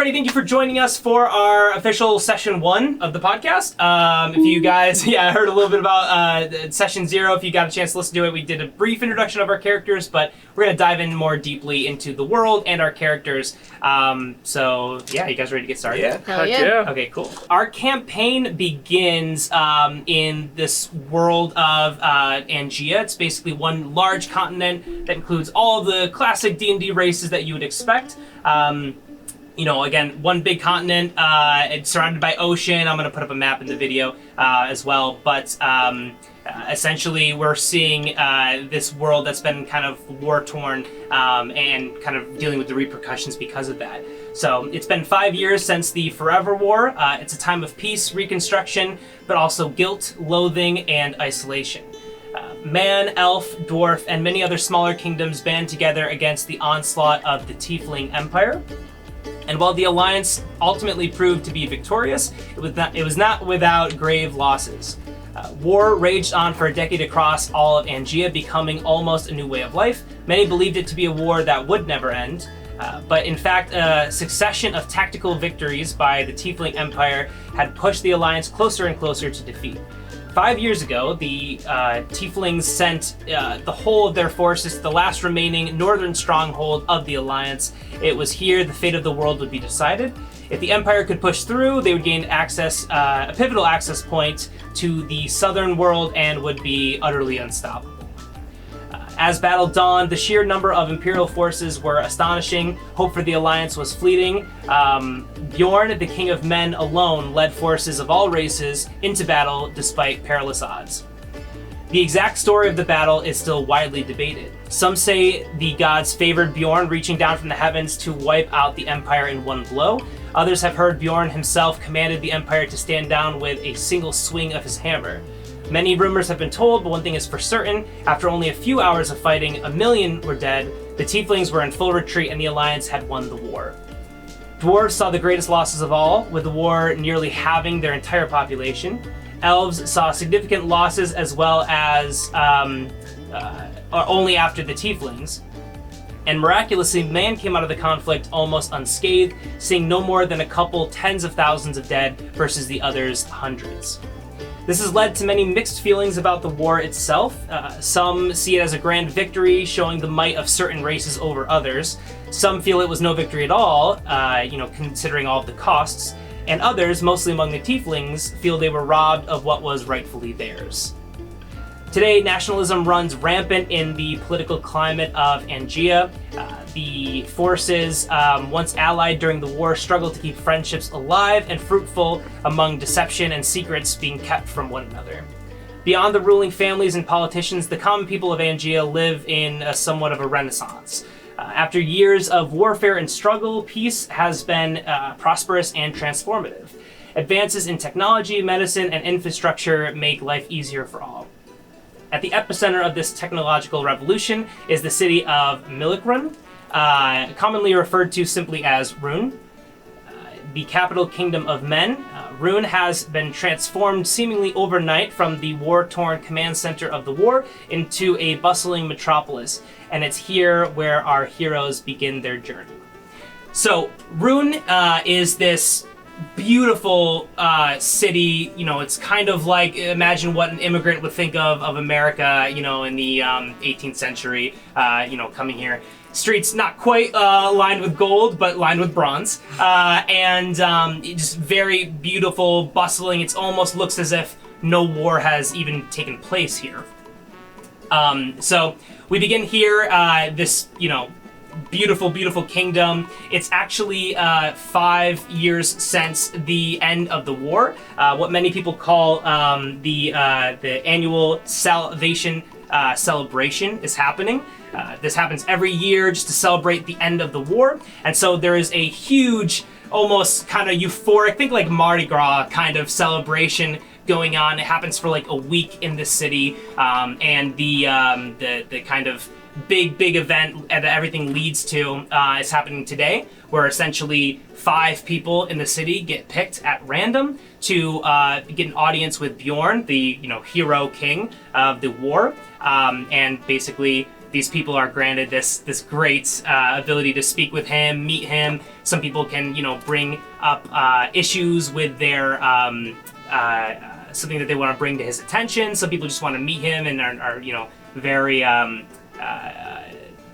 everybody. Thank you for joining us for our official session 1 of the podcast. If you guys, heard a little bit about session 0. If you got a chance to listen to it, we did a brief introduction of our characters, but we're going to dive in more deeply into the world and our characters. You guys ready to get started? Yeah. Hell yeah. Okay, cool. Our campaign begins in this world of Angea. It's basically one large continent that includes all of the classic D&D races that you would expect. Again, one big continent, it's surrounded by ocean. I'm going to put up a map in the video as well. But essentially, we're seeing this world that's been kind of war-torn and kind of dealing with the repercussions because of that. So it's been 5 years since the Forever War. It's a time of peace, reconstruction, but also guilt, loathing, and isolation. Man, elf, dwarf, and many other smaller kingdoms band together against the onslaught of the Tiefling Empire. And while the alliance ultimately proved to be victorious, it was not without grave losses. War raged on for a decade across all of Angea, becoming almost a new way of life. Many believed it to be a war that would never end. But in fact, a succession of tactical victories by the Tiefling Empire had pushed the alliance closer and closer to defeat. 5 years ago, the Teiflings sent the whole of their forces to the last remaining northern stronghold of the Alliance. It was here the fate of the world would be decided. If the Empire could push through, they would gain access, a pivotal access point to the southern world and would be utterly unstoppable. As battle dawned, the sheer number of Imperial forces were astonishing. Hope for the Alliance was fleeting. Bjorn, the King of Men, alone led forces of all races into battle despite perilous odds. The exact story of the battle is still widely debated. Some say the gods favored Bjorn reaching down from the heavens to wipe out the Empire in one blow. Others have heard Bjorn himself commanded the Empire to stand down with a single swing of his hammer. Many rumors have been told, but one thing is for certain. After only a few hours of fighting, 1 million were dead, the Tieflings were in full retreat, and the Alliance had won the war. Dwarves saw the greatest losses of all, with the war nearly halving their entire population. Elves saw significant losses as well as only after the Tieflings. And miraculously, man came out of the conflict almost unscathed, seeing no more than a couple tens of thousands of dead versus the others' hundreds. This has led to many mixed feelings about the war itself. Some see it as a grand victory, showing the might of certain races over others. Some feel it was no victory at all, considering all of the costs. And others, mostly among the Tieflings, feel they were robbed of what was rightfully theirs. Today, nationalism runs rampant in the political climate of Angea. The forces, once allied during the war, struggle to keep friendships alive and fruitful among deception and secrets being kept from one another. Beyond the ruling families and politicians, the common people of Angea live in somewhat of a renaissance. After years of warfare and struggle, peace has been prosperous and transformative. Advances in technology, medicine, and infrastructure make life easier for all. At the epicenter of this technological revolution is the city of Milikrun, commonly referred to simply as Rune, the capital kingdom of men. Rune has been transformed seemingly overnight from the war-torn command center of the war into a bustling metropolis, and it's here where our heroes begin their journey. So, Rune is this beautiful city. It's kind of like, imagine what an immigrant would think of America, in the 18th century, coming here. Streets not quite lined with gold, but lined with bronze. Just very beautiful, bustling. It almost looks as if no war has even taken place here. So we begin here, this, beautiful, beautiful kingdom. It's actually 5 years since the end of the war. What many people call the annual Salvation celebration is happening. This happens every year just to celebrate the end of the war. And so there is a huge, almost kind of euphoric, think like Mardi Gras kind of celebration going on. It happens for like a week in the city. And the kind of big event that everything leads to is happening today, where essentially 5 people in the city get picked at random to get an audience with Bjorn, the hero king of the war, and basically these people are granted this great ability to speak with him, meet him. Some people can, bring up issues with their something that they want to bring to his attention. Some people just want to meet him and are very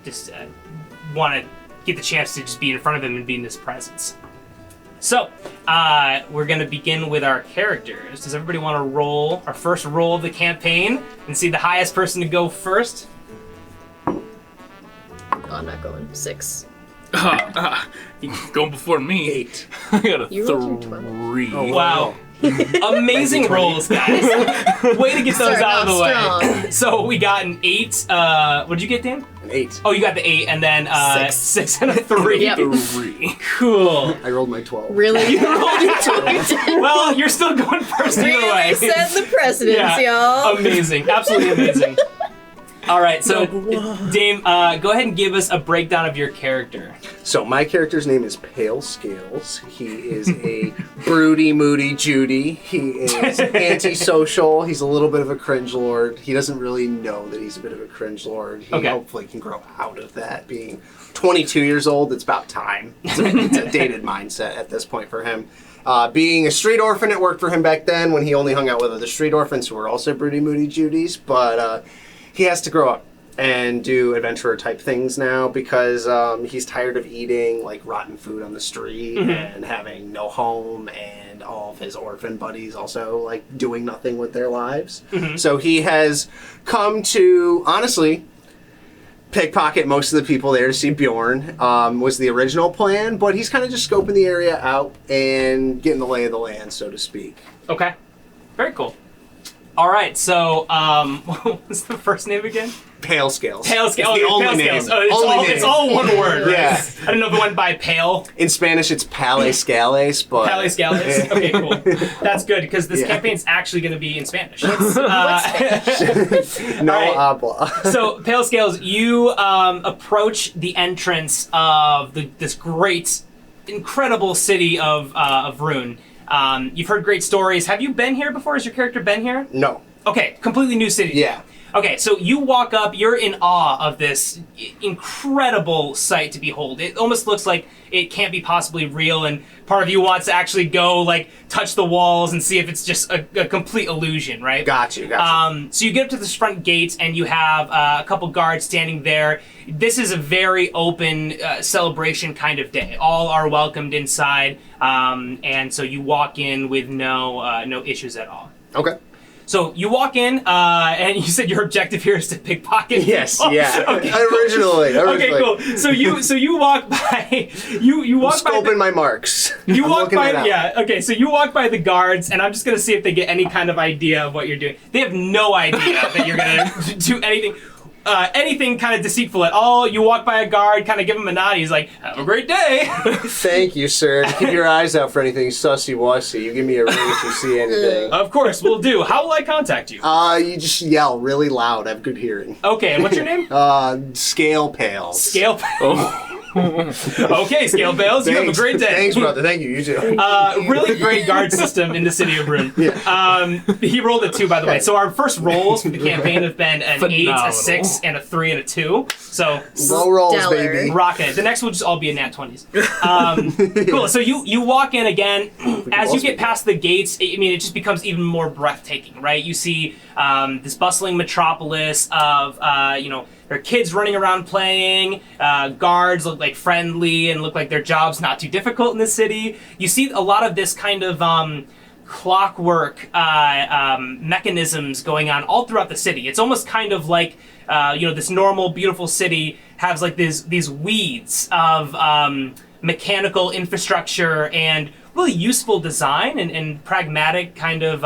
just want to get the chance to just be in front of him and be in his presence. So, we're going to begin with our characters. Does everybody want to roll our first roll of the campaign and see the highest person to go first? Oh, I'm not going. 6. You're going before me. 8. I got a You rolled your 3. Oh, Wow. Amazing rolls, guys. Way to get those out of the way. Strong. So we got an 8. What'd you get, Dan? An 8. Oh, you got the 8, and then 6 and a 3. Yep. 3. Cool. I rolled my 12. Really? You rolled your 12. Well, you're still going first either way. Really set the precedence, y'all. Amazing. Absolutely amazing. All right, so Dame, go ahead and give us a breakdown of your character. So my character's name is Pale Scales. He is a broody, moody Judy. He is antisocial. He's a little bit of a cringe lord. He doesn't really know that he's a bit of a cringe lord. He hopefully can grow out of that. Being 22 years old, it's about time. It's a dated mindset at this point for him. Being a street orphan, it worked for him back then when he only hung out with other street orphans who were also broody, moody Judies. But he has to grow up and do adventurer type things now because he's tired of eating like rotten food on the street and having no home, and all of his orphan buddies also like doing nothing with their lives. So he has come to honestly pickpocket most of the people there to see Bjorn. Was the original plan, but he's kind of just scoping the area out and getting the lay of the land, so to speak. Okay. Very cool. All right, so what was the first name again? Pale Scales. Pale Scales. It's the Oh, only Pale name. Scales. Oh, it's all one word, right? Yeah. I don't know if it went by pale. In Spanish, it's Pale Scales, but... Pale Scales. Okay, cool. That's good, because this campaign's actually going to be in Spanish. No right. habla. So, Pale Scales, you approach the entrance of this great, incredible city of Rune. You've heard great stories. Have you been here before? Has your character been here? No. Okay, completely new city. Yeah. Okay, so you walk up, you're in awe of this incredible sight to behold. It almost looks like it can't be possibly real, and part of you wants to actually go, like, touch the walls and see if it's just a complete illusion, right? Got you. So you get up to this front gate, and you have a couple guards standing there. This is a very open celebration kind of day. All are welcomed inside, and so you walk in with no issues at all. Okay. So you walk in, and you said your objective here is to pickpocket. Yes, people? yeah. Okay, Originally. Okay, cool. So you walk by you walk by scoping my marks. You I'm walk looking by it out. okay. So you walk by the guards, and I'm just gonna see if they get any kind of idea of what you're doing. They have no idea that you're gonna do anything. Anything kind of deceitful at all. You walk by a guard, kind of give him a nod. He's like, "Have a great day." Thank you, sir. Keep your eyes out for anything sussy-wussy. You give me a ring if you see anything. Of course, we'll do. How will I contact you? You just yell really loud. I have good hearing. Okay, and what's your name? Scale Pales. Scale. Okay, Scale Bales, you have a great day. Thanks, brother. Thank you. You too. Really great guard system in the city of Rune. Yeah. He rolled a 2, by the way. So our first rolls for the campaign have been an 8, Phenomenal. a 6, and a 3, and a 2. So Low rolls, Stellar. baby. rocking it. The next will just all be a nat 20s. Cool. So you walk in again. As you get past the gates, I mean, it just becomes even more breathtaking, right? You see this bustling metropolis of, there are kids running around playing. Guards look like friendly and look like their job's not too difficult in the city. You see a lot of this kind of clockwork mechanisms going on all throughout the city. It's almost kind of like this normal, beautiful city has like these weeds of mechanical infrastructure and really useful design and pragmatic kind of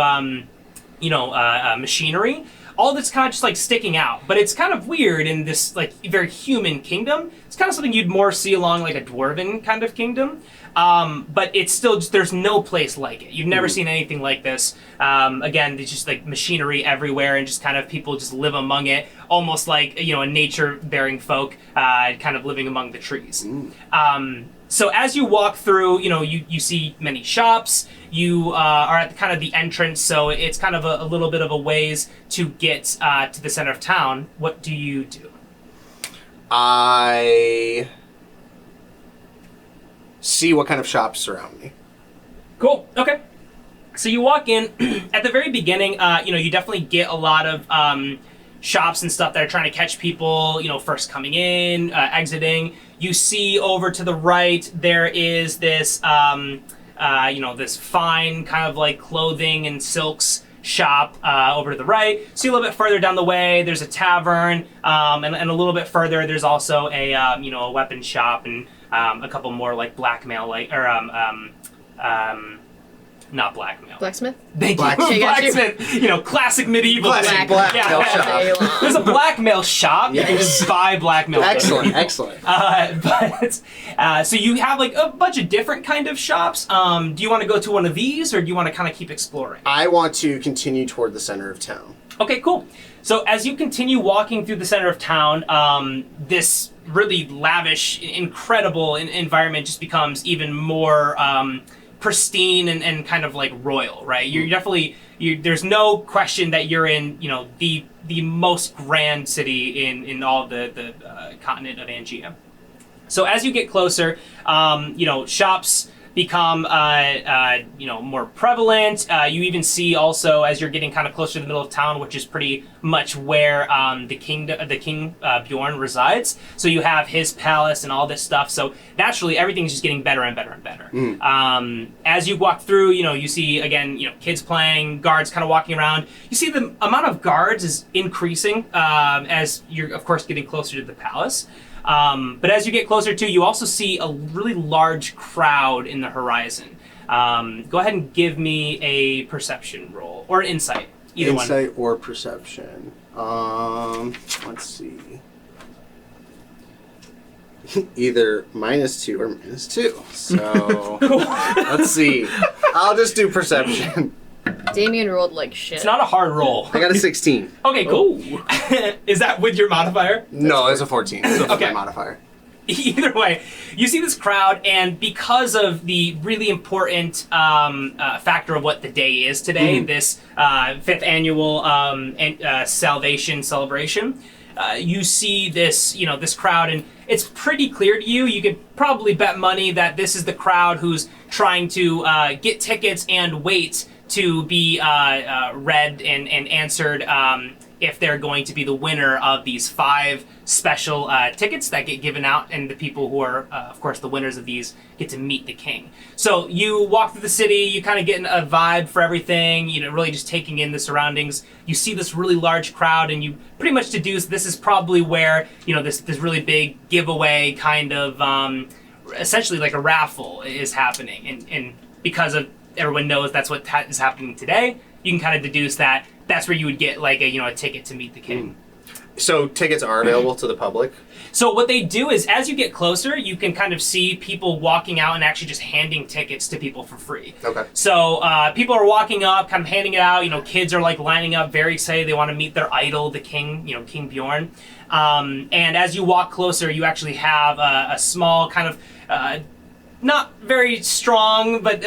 machinery. All that's kind of just like sticking out, but it's kind of weird in this like very human kingdom. It's kind of something you'd more see along like a dwarven kind of kingdom, but it's still just, there's no place like it. You've never seen anything like this. Again, there's just like machinery everywhere, and just kind of people just live among it, almost like a nature-bearing folk, kind of living among the trees. So as you walk through, you see many shops. You are at kind of the entrance, so it's kind of a little bit of a ways to get to the center of town. What do you do? I see what kind of shops surround me. Cool. Okay. So you walk in at the very beginning. You definitely get a lot of shops and stuff that are trying to catch people. First coming in, exiting. You see over to the right there is this, this fine kind of like clothing and silks shop over to the right. See a little bit further down the way, there's a tavern, and a little bit further, there's also a weapon shop and a couple more like blackmail, not blackmail. Blacksmith? Thank got you. you. Blacksmith. Classic medieval Classic thing. blackmail shop. There's a blackmail shop. Yes. You can just buy blackmail. Excellent. So you have like a bunch of different kind of shops. Do you want to go to one of these, or do you want to kind of keep exploring? I want to continue toward the center of town. Okay, cool. So as you continue walking through the center of town, this really lavish, incredible environment just becomes even more pristine and kind of like royal, right? You're definitely, there's no question that you're in, the most grand city in all the continent of Angea. So as you get closer, shops become more prevalent. You even see also as you're getting kind of closer to the middle of town, which is pretty much where the king Bjorn resides. So you have his palace and all this stuff. So naturally, everything's just getting better and better and better. As you walk through, you see again, kids playing, guards kind of walking around. You see the amount of guards is increasing as you're of course getting closer to the palace. But as you get closer to, you also see a really large crowd in the horizon. Go ahead and give me a perception roll or insight. Either one. Insight or perception. Let's see. Either -2 or -2. So let's see. I'll just do perception. Damien rolled like shit. It's not a hard roll. I got a 16. Okay, cool. Is that with your modifier? No, it's a 14. So Okay. my modifier. Either way, you see this crowd, and because of the really important factor of what the day is today, this 5th annual Salvation celebration, you see this, this crowd, and it's pretty clear to you. You could probably bet money that this is the crowd who's trying to get tickets and wait to be read and answered if they're going to be the winner of these 5 special tickets that get given out, and the people who are, of course, the winners of these get to meet the king. So you walk through the city, you kind of get a vibe for everything, really just taking in the surroundings. You see this really large crowd, and you pretty much deduce this is probably where, this really big giveaway kind of, essentially like a raffle is happening. And because of everyone knows that's what is happening today, you can kind of deduce that that's where you would get like a ticket to meet the king. So tickets are available to the public? So what they do is as you get closer, you can kind of see people walking out and actually just handing tickets to people for free. Okay. So people are walking up, kind of handing it out. Kids are like lining up, very excited. They want to meet their idol, the king, King Bjorn. And as you walk closer, you actually have a small kind of, not very strong, but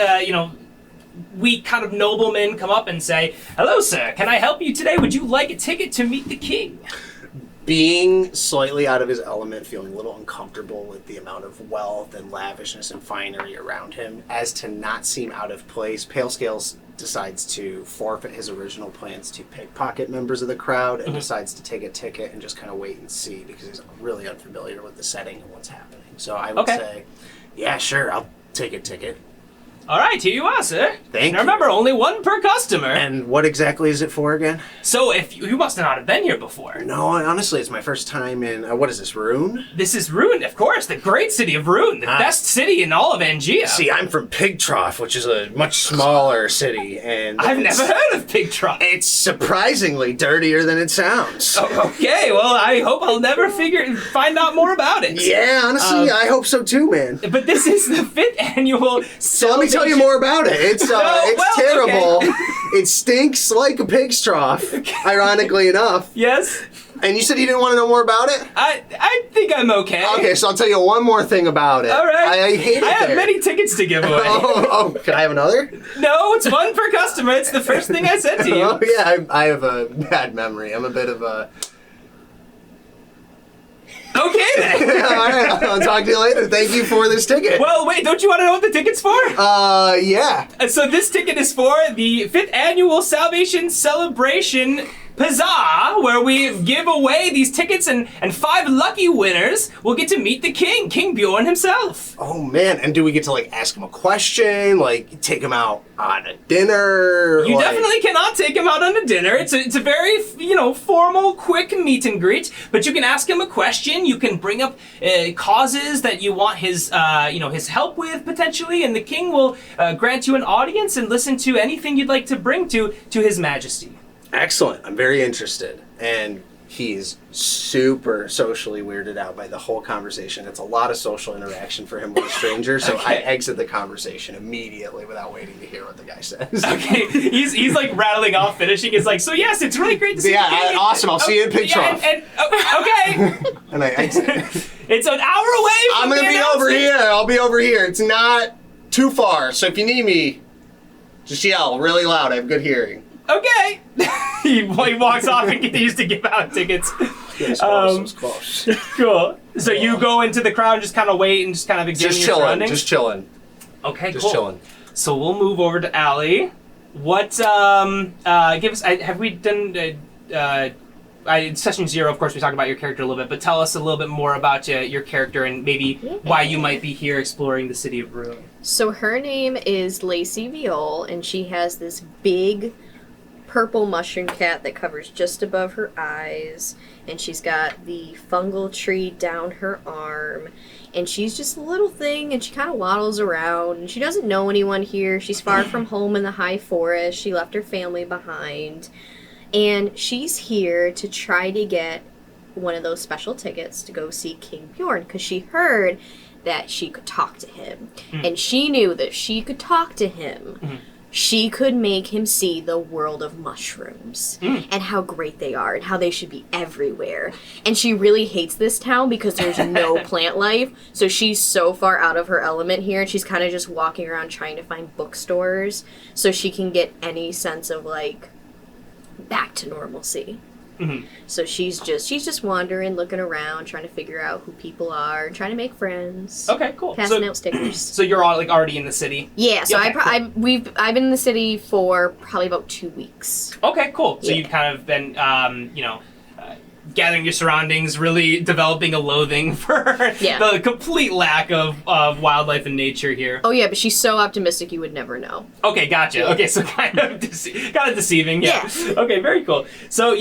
weak kind of noblemen come up and say, "Hello, sir. Can I help you today? Would you like a ticket to meet the king?" Being slightly out of his element, feeling a little uncomfortable with the amount of wealth and lavishness and finery around him, as to not seem out of place, Pale Scales decides to forfeit his original plans to pickpocket members of the crowd and decides to take a ticket and just kind of wait and see, because he's really unfamiliar with the setting and what's happening. So I would say, yeah, sure, I'll take a ticket. All right, here you are, sir. Thank you. Remember, only one per customer. And what exactly is it for again? So, if you must not have been here before. No, honestly, it's my first time in, what is this, Rune? This is Rune, of course, the great city of Rune, the best city in all of Angea. See, I'm from Pig Trough, which is a much smaller city, and I've never heard of Pig Trough. It's surprisingly dirtier than it sounds. Oh, okay, well, I hope I'll never find out more about it. Yeah, honestly, I hope so too, man. But this is the 5th annual. So let me tell you more about it. It's terrible. Okay. It stinks like a pig's trough, ironically enough. Yes? And you said you didn't want to know more about it? I think I'm okay. Okay, so I'll tell you one more thing about it. All right. I hate it I have there. many tickets to give away. Oh, can I have another? No, it's one per customer. It's the first thing I said to you. Oh, yeah, I have a bad memory. I'm a bit of a... Okay then. All right, I'll talk to you later. Thank you for this ticket. Well, wait, don't you want to know what the ticket's for? Yeah. So this ticket is for the 5th annual Salvation Celebration Huzzah, where we give away these tickets, and 5 lucky winners will get to meet the king, King Bjorn himself. Oh man, and do we get to like ask him a question, like take him out on a dinner? You like... definitely cannot take him out on a dinner. It's a very, formal, quick meet and greet, but you can ask him a question. You can bring up causes that you want his help with, potentially, and the king will grant you an audience and listen to anything you'd like to bring to his majesty. Excellent. I'm very interested. And he's super socially weirded out by the whole conversation. It's a lot of social interaction for him with a stranger, so I exit the conversation immediately without waiting to hear what the guy says. Okay, he's like rattling off, finishing. It's like, so yes, it's really great to see you. Yeah, awesome. I'll see you in Pictroff. Okay. And I exit. It's an hour away from I'm going to be over here. I'll be over here. It's not too far, so if you need me, just yell really loud. I have good hearing. Okay. he walks off and continues to give out tickets. It was close. Cool. So you go into the crowd and just kind of wait and just kind of examine your surroundings? Just chilling. Okay, Just cool. chilling. So we'll move over to Allie. What, give us, have we done, in session 0, of course, we talked about your character a little bit, but tell us a little bit more about your character and maybe why you might be here exploring the city of Ruin. So her name is Lacey Viol, and she has this big purple mushroom cat that covers just above her eyes, and she's got the fungal tree down her arm, and she's just a little thing, and she kind of waddles around, and she doesn't know anyone here. She's far from home in the high forest. She left her family behind, and she's here to try to get one of those special tickets to go see King Bjorn, because she heard that she could talk to him, and she knew that if she could talk to him, she could make him see the world of mushrooms and how great they are and how they should be everywhere. And she really hates this town because there's no plant life. So she's so far out of her element here, and she's kind of just walking around trying to find bookstores so she can get any sense of like back to normalcy. So she's just wandering, looking around, trying to figure out who people are, trying to make friends. Okay, cool. Passing out stickers. So you're all already in the city? Yeah, so Okay, I've been in the city for probably about 2 weeks. Okay, cool. So Yeah. you've kind of been, gathering your surroundings, really developing a loathing for the complete lack of wildlife and nature here. Oh yeah, but she's so optimistic you would never know. Okay, gotcha. Yeah. Okay, so kind of deceiving. Yeah. Okay, very cool. So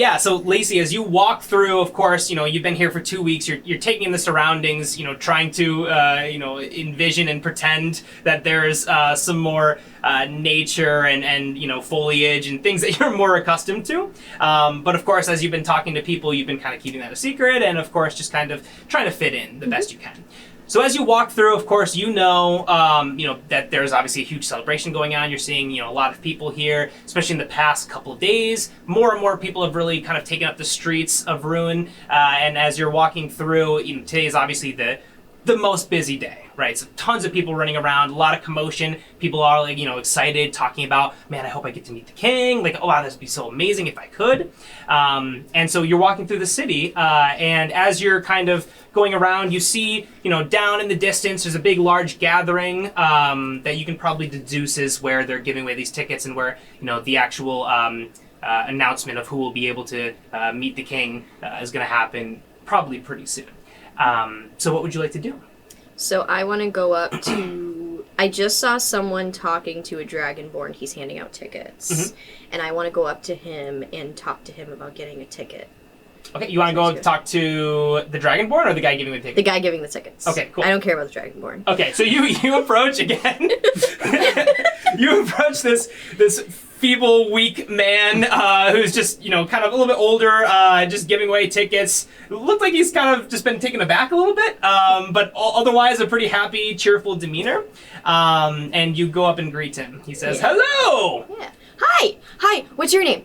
Lacey, as you walk through, of course, you've been here for 2 weeks. You're taking in the surroundings. Trying to envision and pretend that there's some more nature and foliage and things that you're more accustomed to. But of course, as you've been talking to people, you've been kind of keeping that a secret, and of course, just kind of trying to fit in the best you can. So as you walk through, of course, that there's obviously a huge celebration going on. You're seeing, a lot of people here, especially in the past couple of days. More and more people have really kind of taken up the streets of Ruin. And as you're walking through, today is obviously the most busy day, right? So tons of people running around, a lot of commotion. People are excited, talking about, man, I hope I get to meet the king. Like, oh wow, this would be so amazing if I could. And so you're walking through the city, and as you're kind of going around, you see, down in the distance, there's a big, large gathering that you can probably deduce is where they're giving away these tickets and where, the actual announcement of who will be able to meet the king is going to happen probably pretty soon. So what would you like to do? So I want to go up to... I just saw someone talking to a dragonborn. He's handing out tickets. And I want to go up to him and talk to him about getting a ticket. Okay, you want to go talk to the dragonborn or the guy giving the tickets? The guy giving the tickets. Okay, cool. I don't care about the dragonborn. Okay, so you approach again. You approach this feeble, weak man who's just, kind of a little bit older, just giving away tickets. Looked like he's kind of just been taken aback a little bit, but otherwise a pretty happy, cheerful demeanor. And you go up and greet him. He says, "Hello!" Yeah. Hi! What's your name?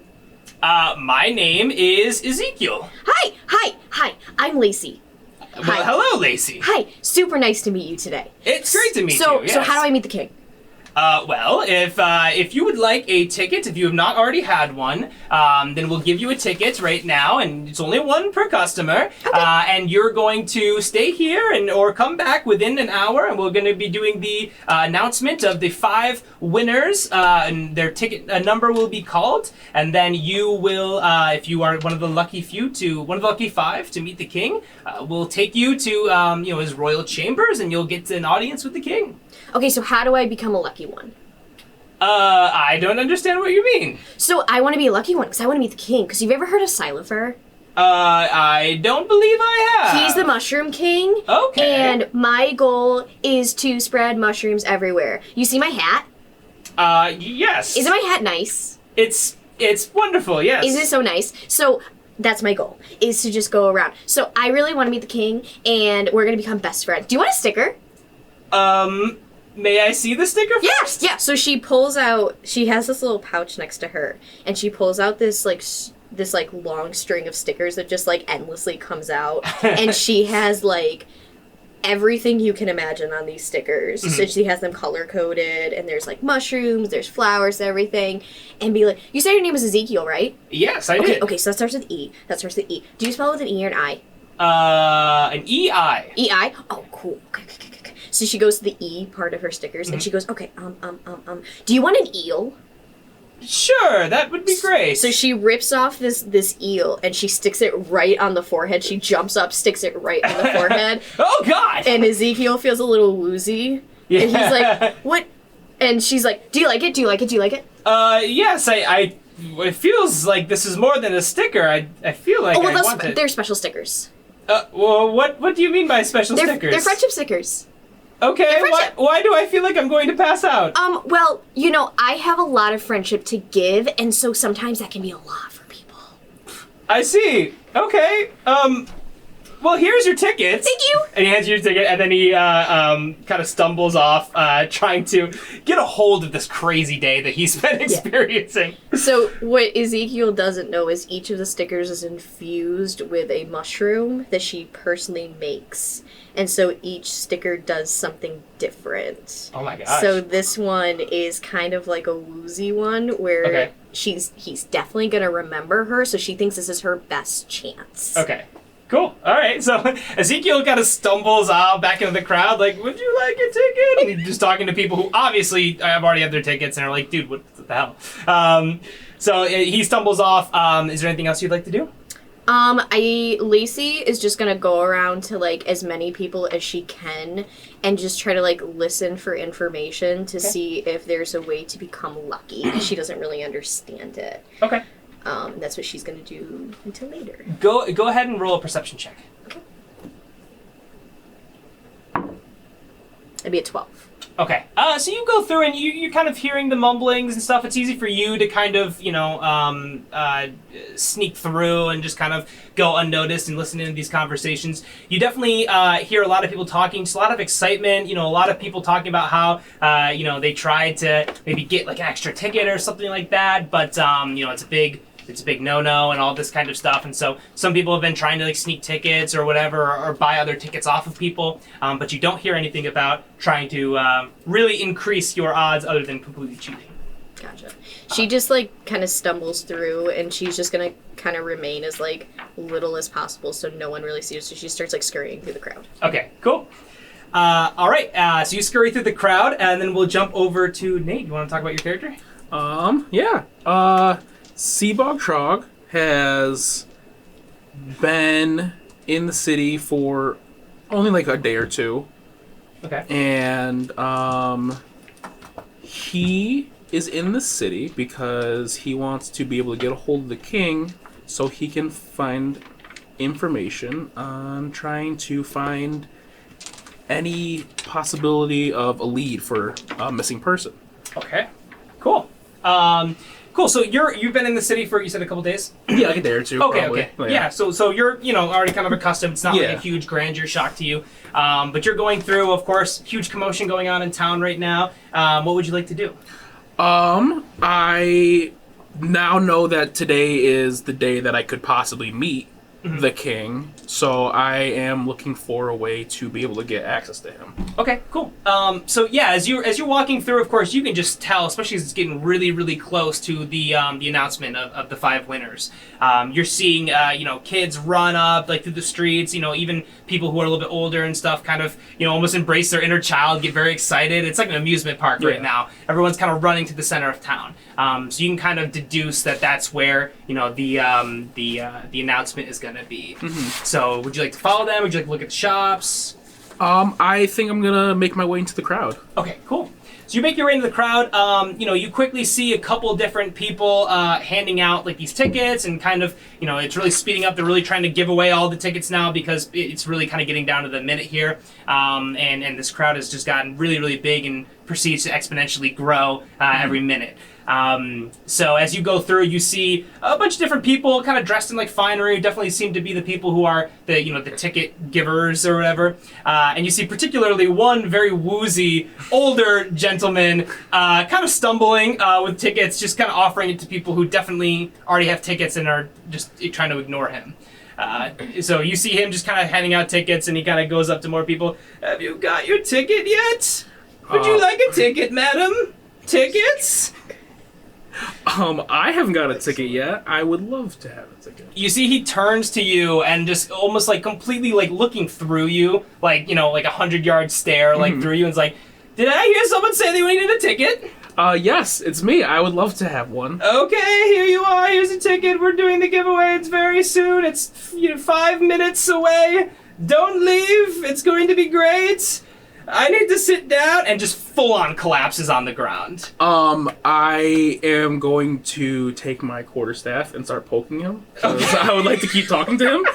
My name is Ezekiel. Hi! I'm Lacey. Well, Hi. hello, Lacey. Hi! Super nice to meet you today. It's great to meet you, yes. So how do I meet the king? Well, if you would like a ticket, if you have not already had one, then we'll give you a ticket right now, and it's only one per customer. And you're going to stay here or come back within an hour, and we're going to be doing the announcement of the 5 winners, and their ticket number will be called, and then you will, if you are one of the lucky 5 to meet the king, we'll take you to his royal chambers, and you'll get an audience with the king. Okay, so how do I become a lucky one? I don't understand what you mean. So I want to be a lucky one because I want to meet the king. Because you've ever heard of Silenfer? I don't believe I have. He's the Mushroom King. Okay. And my goal is to spread mushrooms everywhere. You see my hat? Yes. Isn't my hat nice? It's wonderful, yes. Isn't it so nice? So that's my goal, is to just go around. So I really want to meet the king, and we're going to become best friends. Do you want a sticker? May I see the sticker first? Yes, yeah. So she pulls out, she has this little pouch next to her, and she pulls out this long string of stickers that just like endlessly comes out. And she has like everything you can imagine on these stickers. Mm-hmm. So she has them color coded, and there's like mushrooms, there's flowers, everything. And be like, you said your name was Ezekiel, right? Yes, I did. Okay, so that starts with E. Do you spell it with an E or an I? An E-I. E-I? Oh, cool. Okay. So she goes to the E part of her stickers, and she goes, okay, do you want an eel? Sure, that would be great. So she rips off this eel, and she sticks it right on the forehead. She jumps up, sticks it right on the forehead. Oh, God! And Ezekiel feels a little woozy. Yeah. And he's like, what? And she's like, do you like it? Yes, it feels like this is more than a sticker. I feel like I want it. They're special stickers. Well, what do you mean by special stickers? They're friendship stickers. Okay, why do I feel like I'm going to pass out? Well, I have a lot of friendship to give, and so sometimes that can be a lot for people. I see. Okay. Well, here's your tickets. Thank you. And he hands you your ticket, and then he kind of stumbles off, trying to get a hold of this crazy day that he's been experiencing. So what Ezekiel doesn't know is each of the stickers is infused with a mushroom that she personally makes. And so each sticker does something different. Oh my gosh. So this one is kind of like a woozy one where he's definitely going to remember her, so she thinks this is her best chance. Okay. Cool. All right. So Ezekiel kind of stumbles out back into the crowd, like, "Would you like a ticket?" And he's just talking to people who obviously have already had their tickets and are like, "Dude, what the hell?" So he stumbles off. Is there anything else you'd like to do? Lacey is just gonna go around to like as many people as she can and just try to like listen for information to see if there's a way to become lucky. She doesn't really understand it. Okay. That's what she's gonna do until later. Go ahead and roll a perception check. Okay. That'd be a 12. Okay. So you go through and you're kind of hearing the mumblings and stuff. It's easy for you to kind of, sneak through and just kind of go unnoticed and listen to these conversations. You definitely hear a lot of people talking, just a lot of excitement, a lot of people talking about how, they tried to maybe get like an extra ticket or something like that, but, it's a big no-no and all this kind of stuff. And so some people have been trying to like sneak tickets or whatever, or buy other tickets off of people. But you don't hear anything about trying to really increase your odds other than completely cheating. Gotcha. She just like kind of stumbles through, and she's just gonna kind of remain as like little as possible so no one really sees her. So she starts like scurrying through the crowd. Okay, cool. All right, so you scurry through the crowd, and then we'll jump over to Nate. You want to talk about your character? Yeah. Seabog Trog has been in the city for only like a day or two. Okay. And he is in the city because he wants to be able to get a hold of the king so he can find information on trying to find any possibility of a lead for a missing person. Okay. Cool. Cool. So you've been in the city for, you said, a couple days? Yeah, like a day or two. Okay. Probably. Okay. Yeah. So you're already kind of accustomed. It's not like a huge grandeur shock to you. But you're going through, of course, huge commotion going on in town right now. What would you like to do? I now know that today is the day that I could possibly meet the king, so I am looking for a way to be able to get access to him. Okay, cool. So yeah, as you're walking through, of course, you can just tell, especially as it's getting really, really close to the announcement of the 5 winners. You're seeing kids run up like through the streets. Even people who are a little bit older and stuff, kind of almost embrace their inner child, get very excited. It's like an amusement park right now. Everyone's kind of running to the center of town. So you can kind of deduce that that's where the announcement is going to be. So would you like to follow them? Would you like to look at the shops? I think I'm gonna make my way into the crowd. Okay, cool. So you make your way into the crowd. You quickly see a couple different people handing out like these tickets, and kind of, it's really speeding up. They're really trying to give away all the tickets now because it's really kind of getting down to the minute here. And this crowd has just gotten really, really big and proceeds to exponentially grow every minute. So as you go through, you see a bunch of different people kind of dressed in like finery. Definitely seem to be the people who are the ticket givers or whatever. And you see particularly one very woozy older gentleman kind of stumbling with tickets, just kind of offering it to people who definitely already have tickets and are just trying to ignore him. So you see him just kind of handing out tickets, and he kind of goes up to more people. Have you got your ticket yet? Would you like a ticket, madam? Tickets? I haven't got a ticket yet. I would love to have a ticket. You see he turns to you and just almost like completely like looking through you, like, like 100-yard stare, like through you, and is like, did I hear someone say they needed a ticket? Yes, it's me. I would love to have one. Okay, here you are. Here's a ticket. We're doing the giveaway. It's very soon. It's 5 minutes away. Don't leave. It's going to be great. I need to sit down, and just full-on collapses on the ground. I am going to take my quarterstaff and start poking him. I would like to keep talking to him.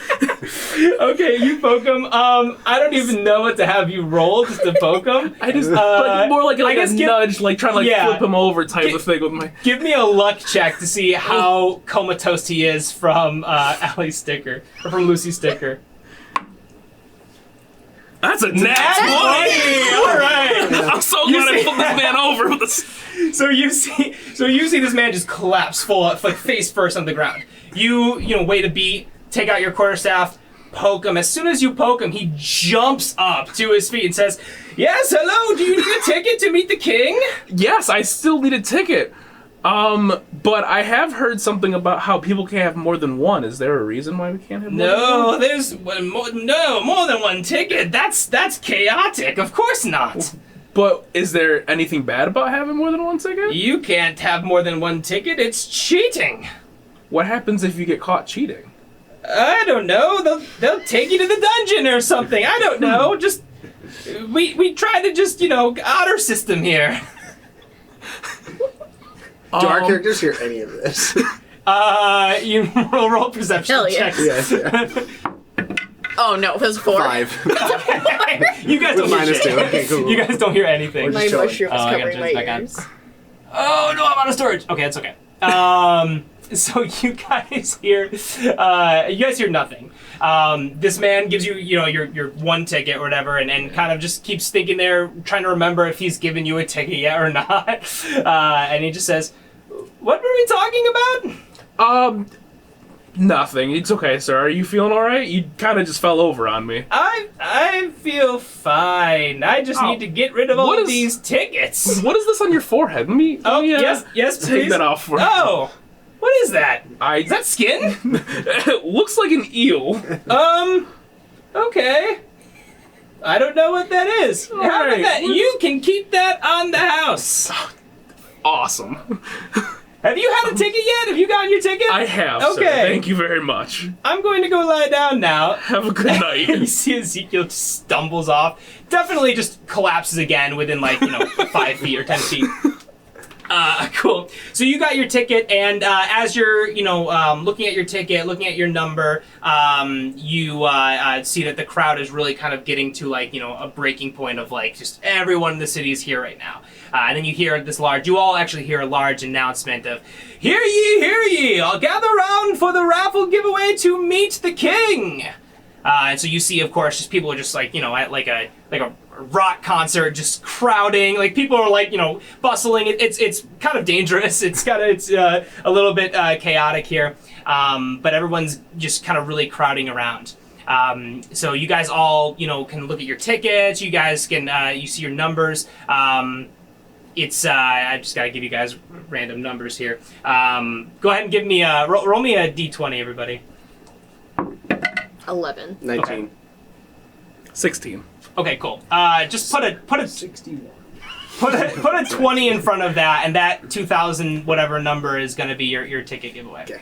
Okay, you poke him. I don't even know what to have you roll just to poke him. I just more like a nudge, like trying to flip him over type of thing with my. Give me a luck check to see how comatose he is from Allie's sticker or from Lucy's sticker. That's a nat 20! All right. I'm so glad I flipped this man over with this. So you see this man just collapse like face first on the ground. You wait a beat, take out your quarterstaff, poke him. As soon as you poke him, he jumps up to his feet and says, "Yes, hello, do you need a ticket to meet the king?" Yes, I still need a ticket. But I have heard something about how people can't have more than one. Is there a reason why we can't have more than one? No, there's more than one ticket. That's chaotic. Of course not. But is there anything bad about having more than one ticket? You can't have more than one ticket. It's cheating. What happens if you get caught cheating? I don't know. They'll take you to the dungeon or something. I don't know. Just we try to just honor system here. Do our characters hear any of this? You roll perception Hell yeah. checks. Yes, yeah. Oh no, it was 4. 5. You guys don't hear -2. shit. Okay, cool. You guys don't hear anything. My chilling. mushroom is I gotta covering turn my this back on. ears. Oh no, I'm out of storage. Okay, that's okay. So you guys hear nothing. This man gives you your one ticket or whatever, and kind of just keeps thinking there, trying to remember if he's given you a ticket yet or not. And he just says, "What were we talking about?" Nothing. It's okay, sir. Are you feeling all right? You kind of just fell over on me. I feel fine. I just need to get rid of all these tickets. What is this on your forehead? Let me Yes, take please. that off for you. Oh, what is that? Is that skin? It looks like an eel. Okay. I don't know what that is. How about Alright. that? You can keep that on the house. Awesome. Have you had a ticket yet? Have you gotten your ticket? I have, Okay. sir. Thank you very much. I'm going to go lie down now. Have a good night. You see Ezekiel just stumbles off. Definitely just collapses again within 5 feet or 10 feet. Cool. So you got your ticket, and as you're, looking at your ticket, looking at your number, you see that the crowd is really kind of getting to a breaking point of just everyone in the city is here right now. And then you hear you all actually hear a large announcement of, "Hear ye, I'll gather round for the raffle giveaway to meet the king." And so you see, of course, just people are just at a rock concert, just crowding. Like people are like bustling. It's kind of dangerous. It's a little bit chaotic here, but everyone's just kind of really crowding around. So you guys all can look at your tickets. You guys can you see your numbers. It's I just gotta give you guys random numbers here. Go ahead and give me roll me a d20, everybody. 11. 19. Okay. 16. Okay, cool. Just put a 61. put a 20 in front of that, and that 2,000 whatever number is gonna be your ticket giveaway. Okay.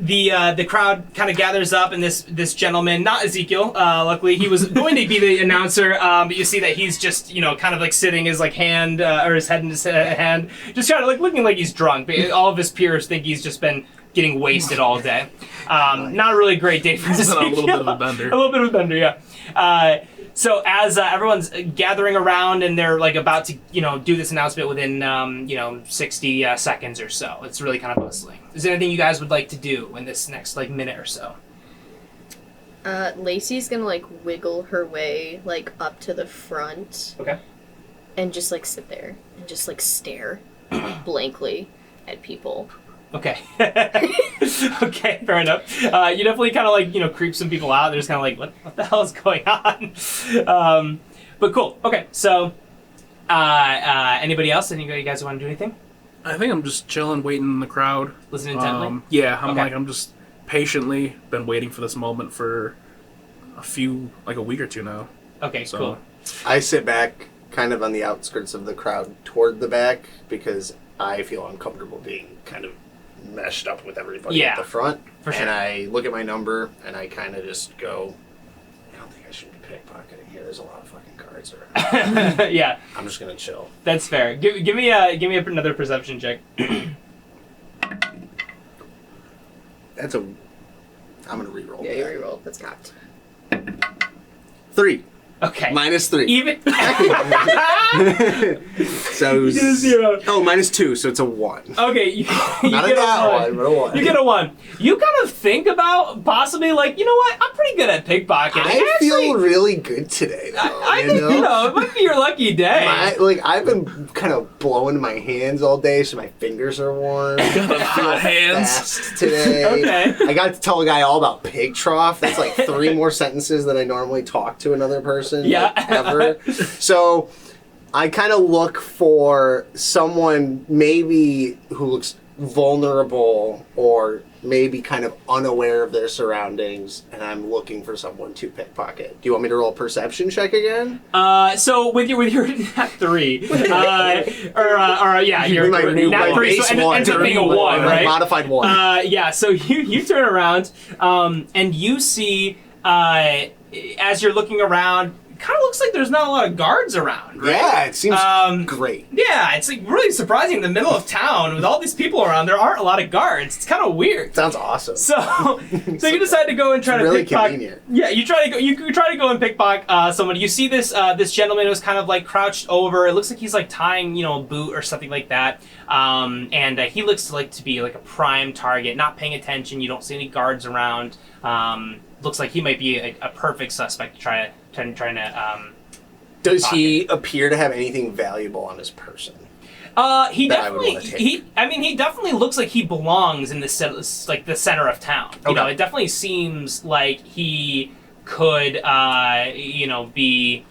The crowd kind of gathers up, and this gentleman, not Ezekiel, luckily he was going to be the announcer, but you see that he's just kind of like sitting his like hand or his head in his hand, just kind of like looking like he's drunk. But all of his peers think he's just been getting wasted all day. Not a really great day for Ezekiel. A little bit of a bender. A little bit of a bender, yeah. So as everyone's gathering around and they're like about to, do this announcement within, 60 seconds or so, it's really kind of bustling. Is there anything you guys would like to do in this next like minute or so? Lacey's gonna like wiggle her way like up to the front. Okay. And just like sit there and just like stare blankly at people. Okay. Okay, fair enough. You definitely kind of like, creep some people out. They're just kind of like, what the hell is going on? But cool. Okay, so anybody else? Any of you guys want to do anything? I think I'm just chilling, waiting in the crowd. Listen intently? Yeah, Okay. I'm just patiently been waiting for this moment for a week or two now. Okay, So- cool. I sit back kind of on the outskirts of the crowd toward the back because I feel uncomfortable being kind of meshed up with everybody Yeah, at the front. for sure. And I look at my number and I kind of just go, I don't think I should be pickpocketing here. There's a lot of fucking cards around. Yeah, I'm just going to chill. that's fair. Give me another perception check. That's a... I'm going to reroll. Yeah, you that. reroll. That's cocked. 3. Okay. -3. Even. So... You get a 0. Oh, -2, so it's a 1. Okay, you Not get a that a one, but a 1. You get a 1. You kind of think about possibly like, you know what? I'm pretty good at pickpocketing. I feel really good today, though. I think it might be your lucky day. I've been kind of blowing my hands all day, so my fingers are warm. Hot hands. Fast today. Okay. I got to tell a guy all about pig trough. That's like 3 more sentences than I normally talk to another person. Yeah. Like, ever. So I kind of look for someone maybe who looks vulnerable or maybe kind of unaware of their surroundings, and I'm looking for someone to pickpocket. Do you want me to roll a perception check again? So with your nat 3, your My new nat 3, base so it ends up one. being a 1, right? Modified 1. Yeah. So you turn around, and you see as you're looking around, kind of looks like there's not a lot of guards around, right? Yeah, it seems great. Yeah, it's like really surprising in the middle of town with all these people around. There aren't a lot of guards. It's kind of weird. Sounds awesome. So you decide to go and try to really pickpocket. convenient. Yeah, you try to go and pickpocket someone. You see this gentleman who's kind of like crouched over. It looks like he's like tying a boot or something like that. And he looks to be like a prime target. Not paying attention. You don't see any guards around. Looks like he might be a perfect suspect to trying to. Does he appear to have anything valuable on his person? He that I would definitely wanna take? he definitely looks like he belongs in the center of town. Okay. It definitely seems like he could be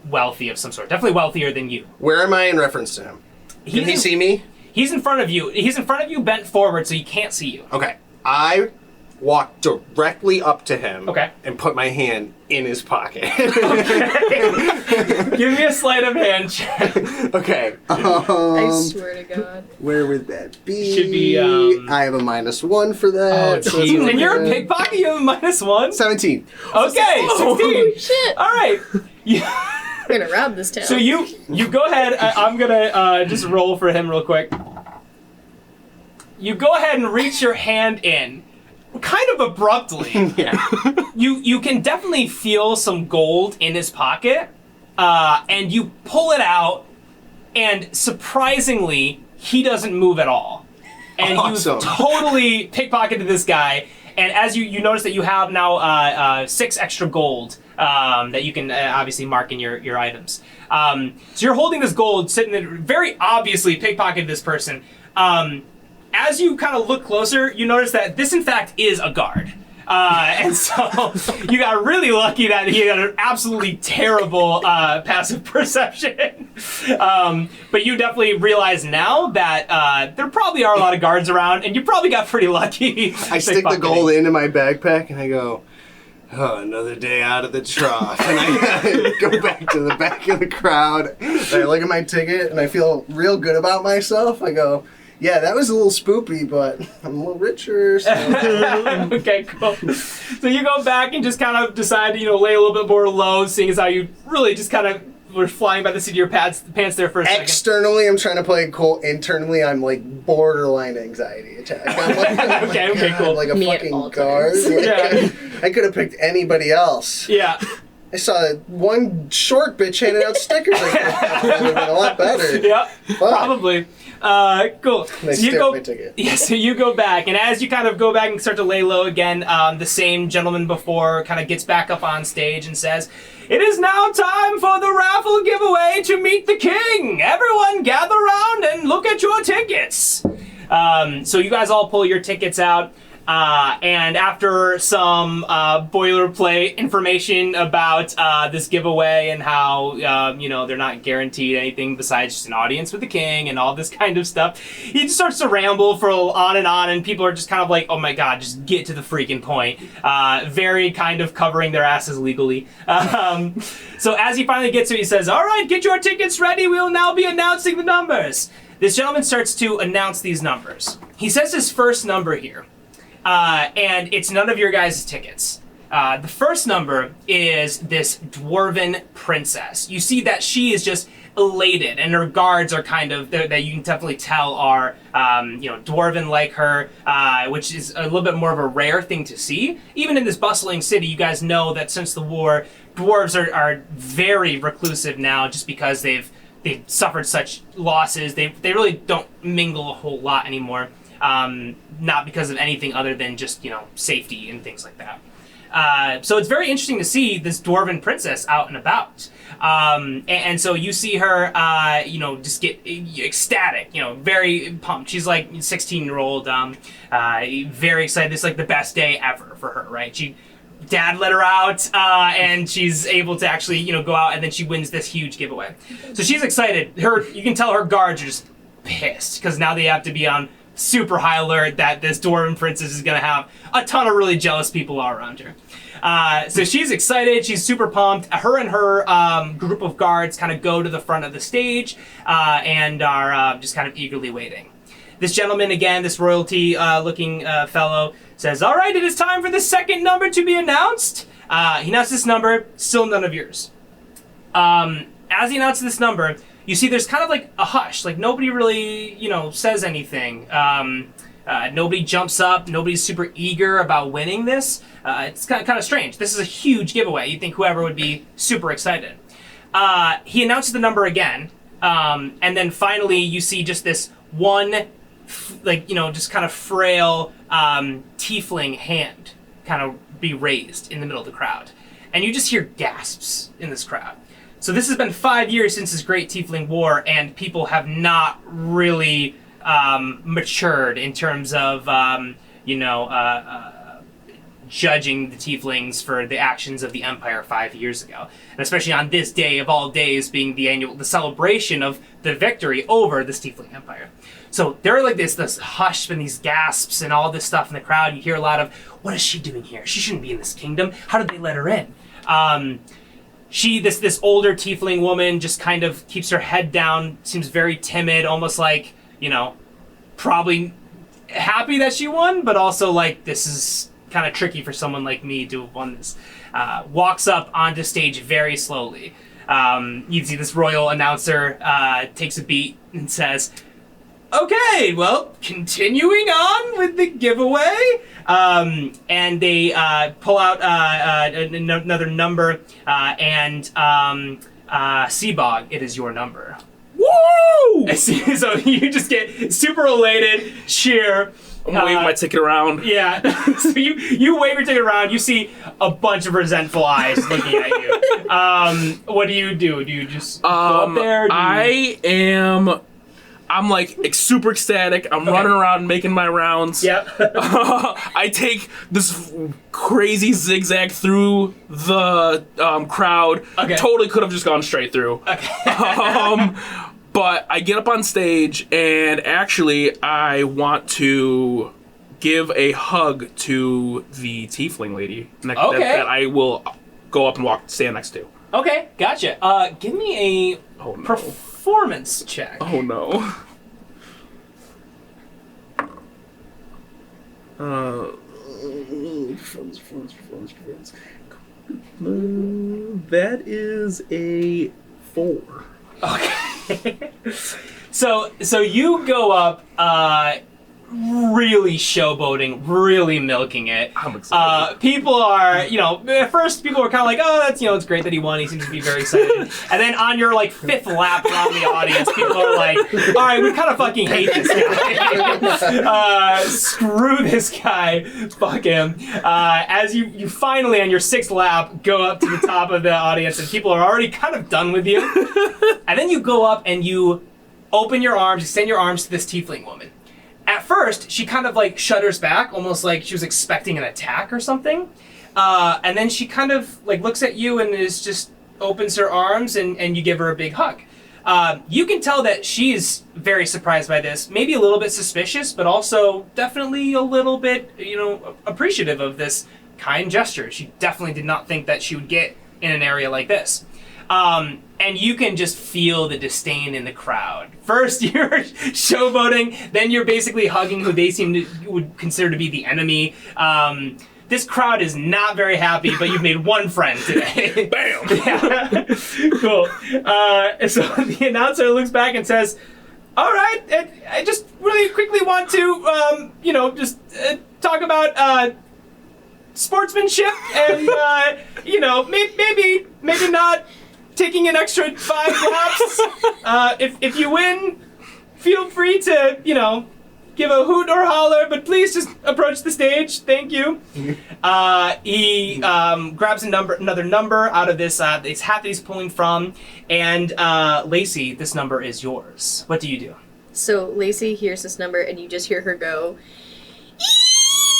wealthy of some sort. Definitely wealthier than you. Where am I in reference to him? Can he see me? He's in front of you. He's in front of you, bent forward, so he can't see you. Okay. I walk directly up to him Okay. and put my hand in his pocket. Give me a sleight of hand check. Okay. I swear to God. Where would that be? Should be, I have a -1 for that. so Jeez, that's and you're a good. pickpocket. You have a -1. 17. Okay, 16. Holy shit! All right. We're gonna rob this town. So you go ahead. I'm gonna just roll for him real quick. You go ahead and reach your hand in, kind of abruptly. Yeah. You can definitely feel some gold in his pocket, and you pull it out, and surprisingly, he doesn't move at all. And Awesome. you've totally pickpocketed this guy. And as you notice that you have now 6 extra gold that you can obviously mark in your items. So you're holding this gold, sitting there, very obviously pickpocketed this person. As you kind of look closer, you notice that this, in fact, is a guard. And so you got really lucky that he had an absolutely terrible passive perception. But you definitely realize now that there probably are a lot of guards around, and you probably got pretty lucky. I stick the gold into my backpack, and I go, oh, another day out of the trough. And I go back to the back of the crowd, and I look at my ticket, and I feel real good about myself. I go, yeah, that was a little spoopy, but I'm a little richer. So. Okay, cool. So you go back and just kind of decide to, lay a little bit more low, seeing as how you really just kind of were flying by the seat of your pants there for a second. Externally, I'm trying to play it cool. Internally, I'm like borderline anxiety attack. I'm like, okay, cool. Like a Me at fucking all guard. times. Yeah. I could have picked anybody else. Yeah. I saw that one short bitch handing out stickers. Like, that would have been a lot better. Yeah, Fuck. probably. Cool. And I stare at my ticket. Yeah, so you go back, and as you kind of go back and start to lay low again, the same gentleman before kind of gets back up on stage and says, "It is now time for the raffle giveaway to meet the king. Everyone gather around and look at your tickets." So you guys all pull your tickets out. And after some boilerplate information about this giveaway and how they're not guaranteed anything besides just an audience with the king and all this kind of stuff, he just starts to ramble for on, and people are just kind of like, oh my god, just get to the freaking point. Very kind of covering their asses legally. So as he finally gets to it, he says, "All right, get your tickets ready. We will now be announcing the numbers." This gentleman starts to announce these numbers. He says his first number here. And it's none of your guys' tickets. The first number is this dwarven princess. You see that she is just elated, and her guards are kind of, that you can definitely tell are, dwarven like her, which is a little bit more of a rare thing to see. Even in this bustling city, you guys know that since the war, dwarves are very reclusive now, just because they've suffered such losses. They really don't mingle a whole lot anymore. Not because of anything other than just, safety and things like that. So it's very interesting to see this dwarven princess out and about. And so you see her, just get ecstatic, very pumped. She's like a 16-year-old, very excited. This is like the best day ever for her, right? Dad let her out, and she's able to actually, go out, and then she wins this huge giveaway. So she's excited. You can tell her guards are just pissed, because now they have to be on super high alert that this dwarven princess is going to have a ton of really jealous people all around her. So she's excited. She's super pumped. Her and her group of guards kind of go to the front of the stage and are just kind of eagerly waiting. This gentleman, again, this royalty-looking fellow, says, "All right, it is time for the second number to be announced." He announced this number, still none of yours. As he announces this number, you see there's kind of like a hush, like nobody really, says anything. Nobody jumps up, nobody's super eager about winning this. It's kind of strange. This is a huge giveaway. You'd think whoever would be super excited. He announces the number again, and then finally you see just this one, just kind of frail tiefling hand kind of be raised in the middle of the crowd. And you just hear gasps in this crowd. So this has been 5 years since this Great Tiefling War, and people have not really matured in terms of, judging the Tieflings for the actions of the Empire 5 years ago. And especially on this day of all days being the celebration of the victory over this Tiefling Empire. So there are like this hush and these gasps and all this stuff in the crowd. You hear a lot of, what is she doing here? She shouldn't be in this kingdom. How did they let her in? This older tiefling woman just kind of keeps her head down, seems very timid, almost like, probably happy that she won, but also like this is kind of tricky for someone like me to have won this. Walks up onto stage very slowly. You see this royal announcer takes a beat and says, "Okay, well, continuing on with the giveaway." And they pull out another number, and Seabog, it is your number. Woo! Woo! So you just get super elated, cheer. I'm waving my ticket around. Yeah. So you wave your ticket around. You see a bunch of resentful eyes looking at you. What do you do? Do you just go up there? I'm like super ecstatic. I'm running around making my rounds. Yep. I take this crazy zigzag through the crowd. Okay. Totally could have just gone straight through. Okay. But I get up on stage and actually I want to give a hug to the tiefling lady that I will go up and stand next to. Okay, gotcha. Give me a performance check. Oh no. Performance. That is a 4. Okay. So you go up, really showboating, really milking it. I'm excited. People are, at first people were kind of like, oh, that's, it's great that he won. He seems to be very excited. And then on your like 5th lap around the audience, people are like, all right, we kind of fucking hate this guy. Screw this guy. Fuck him. As you finally on your 6th lap go up to the top of the audience and people are already kind of done with you. And then you go up and you open your arms, extend your arms to this tiefling woman. At first, she kind of like shudders back, almost like she was expecting an attack or something. And then she kind of like looks at you and just opens her arms and you give her a big hug. You can tell that she's very surprised by this, maybe a little bit suspicious, but also definitely a little bit, appreciative of this kind gesture. She definitely did not think that she would get in an area like this. And you can just feel the disdain in the crowd. First you're showboating, then you're basically hugging who they would consider to be the enemy. This crowd is not very happy, but you've made one friend today. Bam! Yeah. Cool. So the announcer looks back and says, all right, I just really quickly want to, just talk about sportsmanship and, maybe not taking an extra 5 laps. If you win, feel free to, give a hoot or holler, but please just approach the stage. Thank you. He grabs another number out of this hat that he's pulling from, and Lacey, this number is yours. What do you do? So Lacey hears this number, and you just hear her go.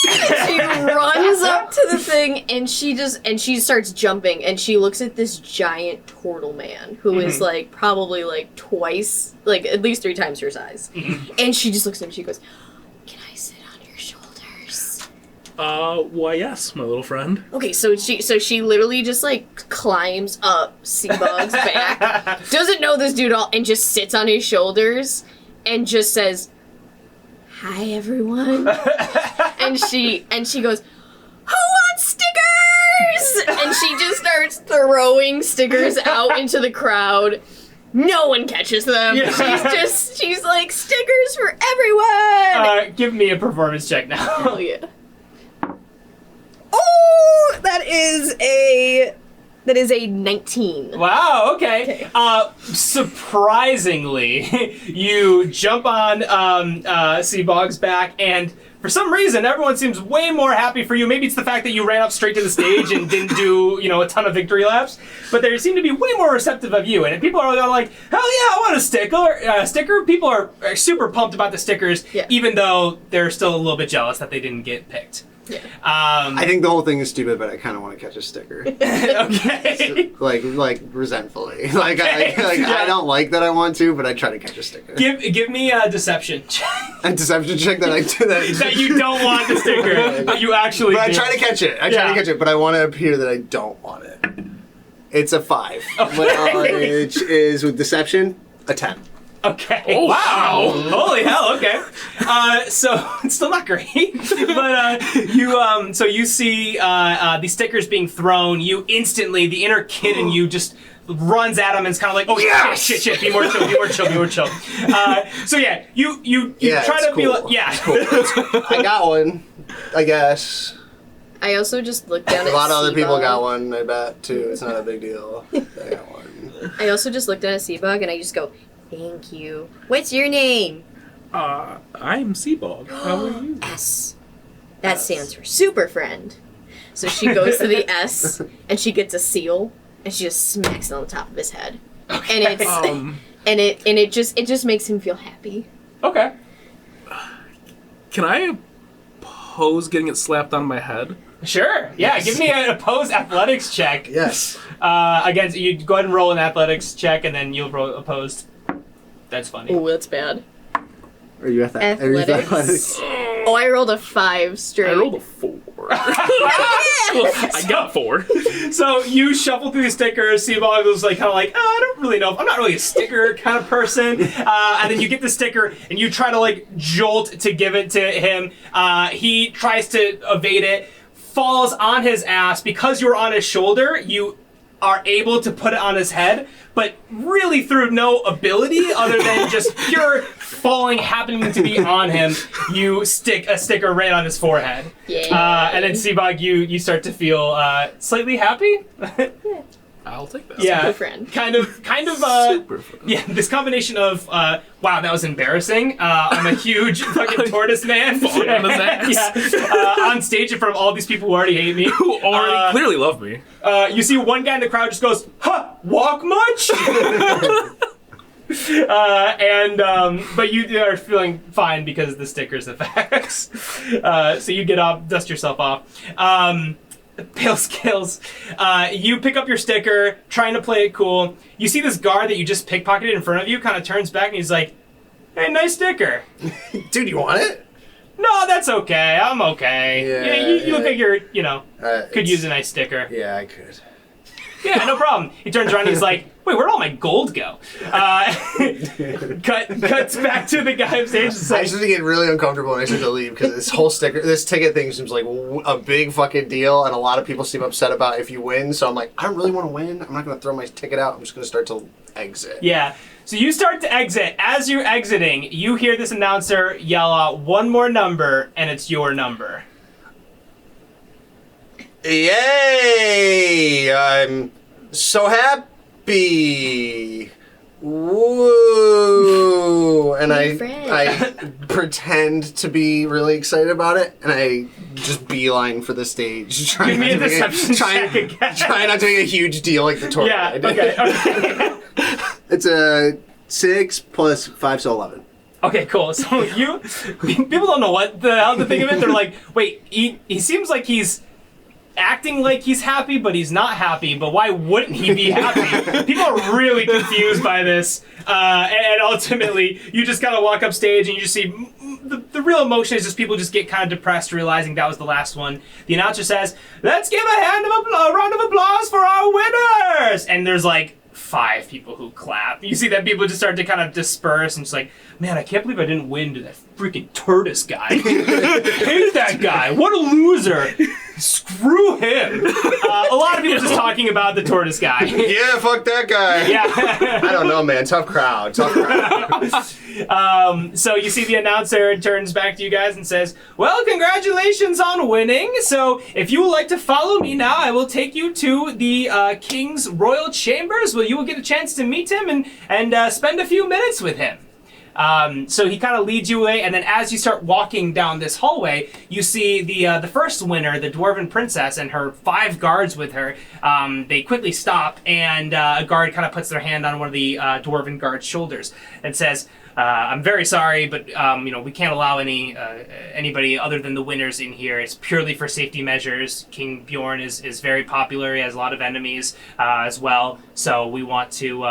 She runs up to the thing and she starts jumping and she looks at this giant turtle man who is like probably like twice, like at least 3 times her size. And she just looks at him and she goes, "Can I sit on your shoulders?" Why yes, my little friend. Okay, so she literally just like climbs up Seabug's back, doesn't know this dude at all, and just sits on his shoulders and just says, "Hi everyone." and she goes, "Who wants stickers?" And she just starts throwing stickers out into the crowd. No one catches them. Yeah. She's like, "Stickers for everyone." Give me a performance check now. Hell yeah. Oh, that is a 19. Wow, okay. Surprisingly, you jump on Seabog's back, and for some reason, everyone seems way more happy for you. Maybe it's the fact that you ran up straight to the stage and didn't do, a ton of victory laps, but they seem to be way more receptive of you, and people are like, hell yeah, I want a sticker. People are super pumped about the stickers, even though they're still a little bit jealous that they didn't get picked. Yeah. I think the whole thing is stupid, but I kind of want to catch a sticker. Okay. So, like resentfully. I don't like that I want to, but I try to catch a sticker. Give me a deception check. A deception check that I do that. That you don't want the sticker, but you actually. But do. I try to catch it. I try to catch it, but I want to appear that I don't want it. It's a 5. Which is with deception a 10. Okay. Oh, wow. Holy hell. Okay. So it's still not great, but you see these stickers being thrown. You instantly, the inner kid in you just runs at him and is kind of like, oh yes! shit, be more chill. So yeah, you try to be like, yeah. Cool. I got one, I guess. I also just looked down at a lot of other people Seabug. got one, I bet, too. It's not a big deal. I got one. I also just looked down at Seabug and I just go, Thank you. What's your name? I'm Seabog. How are you? S. That stands for super friend. So she goes to the S, and she gets a seal, and she just smacks it on the top of his head. And it's and it just makes him feel happy. Okay. Can I oppose getting it slapped on my head? Sure. Yeah. Give me an opposed athletics check. Yes. Against you. Go ahead and roll an athletics check, and then you'll roll opposed. That's funny. Oh, that's bad. Are you at that? Athletics. Oh, I rolled a 5 straight. I rolled a 4. I got 4. So you shuffle through the stickers. Seabog was like, kind of like, oh, I don't really know. I'm not really a sticker kind of person. And then you get the sticker and you try to like jolt to give it to him. He tries to evade it, falls on his ass. Because you were on his shoulder, you are able to put it on his head, but really through no ability other than just pure falling happening to be on him, you stick a sticker right on his forehead. Yeah. And then Seabog, you start to feel slightly happy. I'll take that. Yeah, Super friend. kind of. Super fun. Yeah, this combination of wow, that was embarrassing. I'm a huge fucking tortoise man. Falling on his ass. Yeah, on stage in front of all these people who already hate me, Who already clearly love me. you see one guy in the crowd just goes, "Huh, walk much?" But you are feeling fine because of the stickers effects. So you get up, dust yourself off. Pale Scales, you pick up your sticker, trying to play it cool. You see this guard that you just pickpocketed in front of you, kind of turns back and he's like, "Hey, nice sticker." Dude, you want it? No, that's okay. I'm okay. Yeah, you look like you're, could it's- use a nice sticker. Yeah, I could. Yeah, no problem. He turns around and he's like, "Wait, where'd all my gold go?" Cuts back to the guy upstage and I says, started to get really uncomfortable when I started to leave because this ticket thing seems like a big fucking deal, and a lot of people seem upset about if you win. So I'm like, I don't really want to win. I'm not going to throw my ticket out. I'm just going to start to exit. yeah. So you start to exit. As you're exiting, you hear this announcer yell out one more number, and it's your number. Yay! I'm so happy. Woo! And I pretend to be really excited about it, and I just beeline for the stage. Give me a deception check again. Trying not to make a huge deal like the tour. Yeah, okay. It's a 6 plus 5, so 11. Okay, cool. So people don't know what the hell to think of it. They're like, wait, he seems like he's acting like he's happy, but he's not happy. But why wouldn't he be happy? People are really confused by this. And ultimately, you just kind of walk up stage and you just see the real emotion is just people just get kind of depressed realizing that was the last one. The announcer says, "Let's give a round of applause for our winners!" And there's like 5 people who clap. You see that people just start to kind of disperse and just like, man, I can't believe I didn't win to that freaking tortoise guy. Hate that guy. What a loser. Screw him. A lot of people just talking about the tortoise guy. Yeah, fuck that guy. Yeah. I don't know, man. Tough crowd. So you see the announcer turns back to you guys and says, "Well, congratulations on winning. So if you would like to follow me now, I will take you to the King's Royal Chambers where you will get a chance to meet him and spend a few minutes with him." So he kind of leads you away, and then as you start walking down this hallway, you see the first winner, the Dwarven Princess, and her 5 guards with her. They quickly stop, and a guard kind of puts their hand on one of the Dwarven guard's shoulders and says, "I'm very sorry, but we can't allow anybody other than the winners in here. It's purely for safety measures. King Bjorn is very popular. He has a lot of enemies as well, so we want to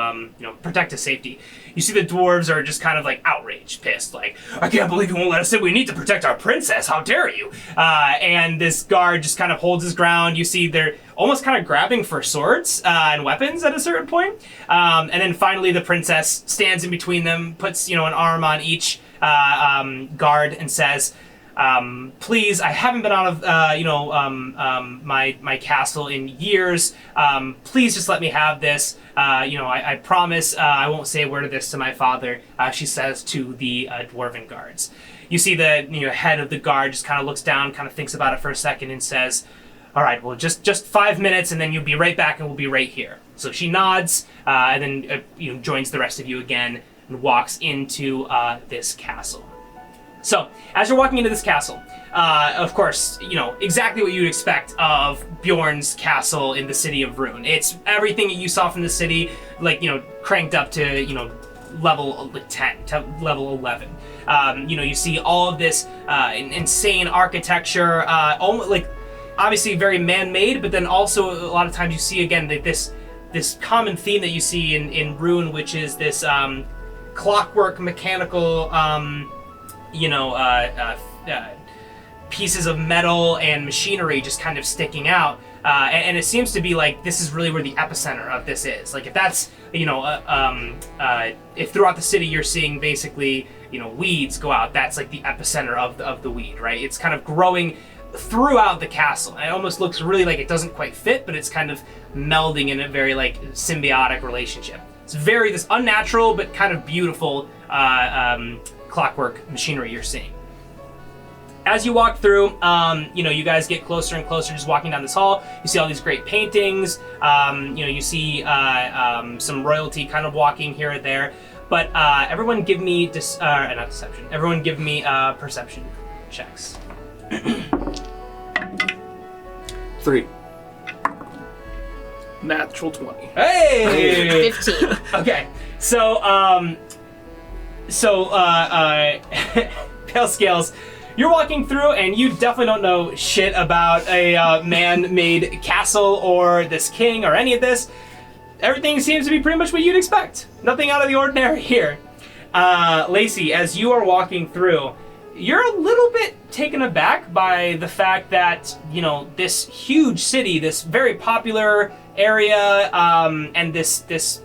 protect his safety." You see the dwarves are just kind of like outraged, pissed, like, "I can't believe you won't let us in. We need to protect our princess. How dare you?" And this guard just kind of holds his ground. You see they're almost kind of grabbing for swords and weapons at a certain point. And then finally the princess stands in between them, puts an arm on each guard and says, "Please, I haven't been out of my castle in years. Please just let me have this. I promise I won't say a word of this to my father," she says to the dwarven guards. You see the head of the guard just kind of looks down, kind of thinks about it for a second and says, "All right, well, just 5 minutes and then you'll be right back and we'll be right here." So she nods and then joins the rest of you again and walks into this castle. So, as you're walking into this castle, of course, exactly what you'd expect of Bjorn's castle in the city of Rune. It's everything that you saw from the city, cranked up to, level 10 to level 11. You see all of this insane architecture, obviously very man-made, but then also a lot of times you see again that this common theme that you see in Rune, which is this clockwork mechanical, pieces of metal and machinery just kind of sticking out. And it seems to be like this is really where the epicenter of this is. Like if that's, if throughout the city you're seeing basically, weeds go out, that's like the epicenter of the weed, right? It's kind of growing throughout the castle. And it almost looks really like it doesn't quite fit, but it's kind of melding in a very like symbiotic relationship. It's this unnatural but kind of beautiful clockwork machinery you're seeing. As you walk through, you guys get closer and closer just walking down this hall. You see all these great paintings. You see some royalty kind of walking here or there. But everyone give me, not deception, everyone give me perception checks. 3. Natural 20. Hey! 15. Okay, so Pale Scales, you're walking through and you definitely don't know shit about a man-made castle or this king or any of this. Everything seems to be pretty much what you'd expect. Nothing out of the ordinary here. Lacey, as you are walking through, you're a little bit taken aback by the fact that, this huge city, this very popular area, and this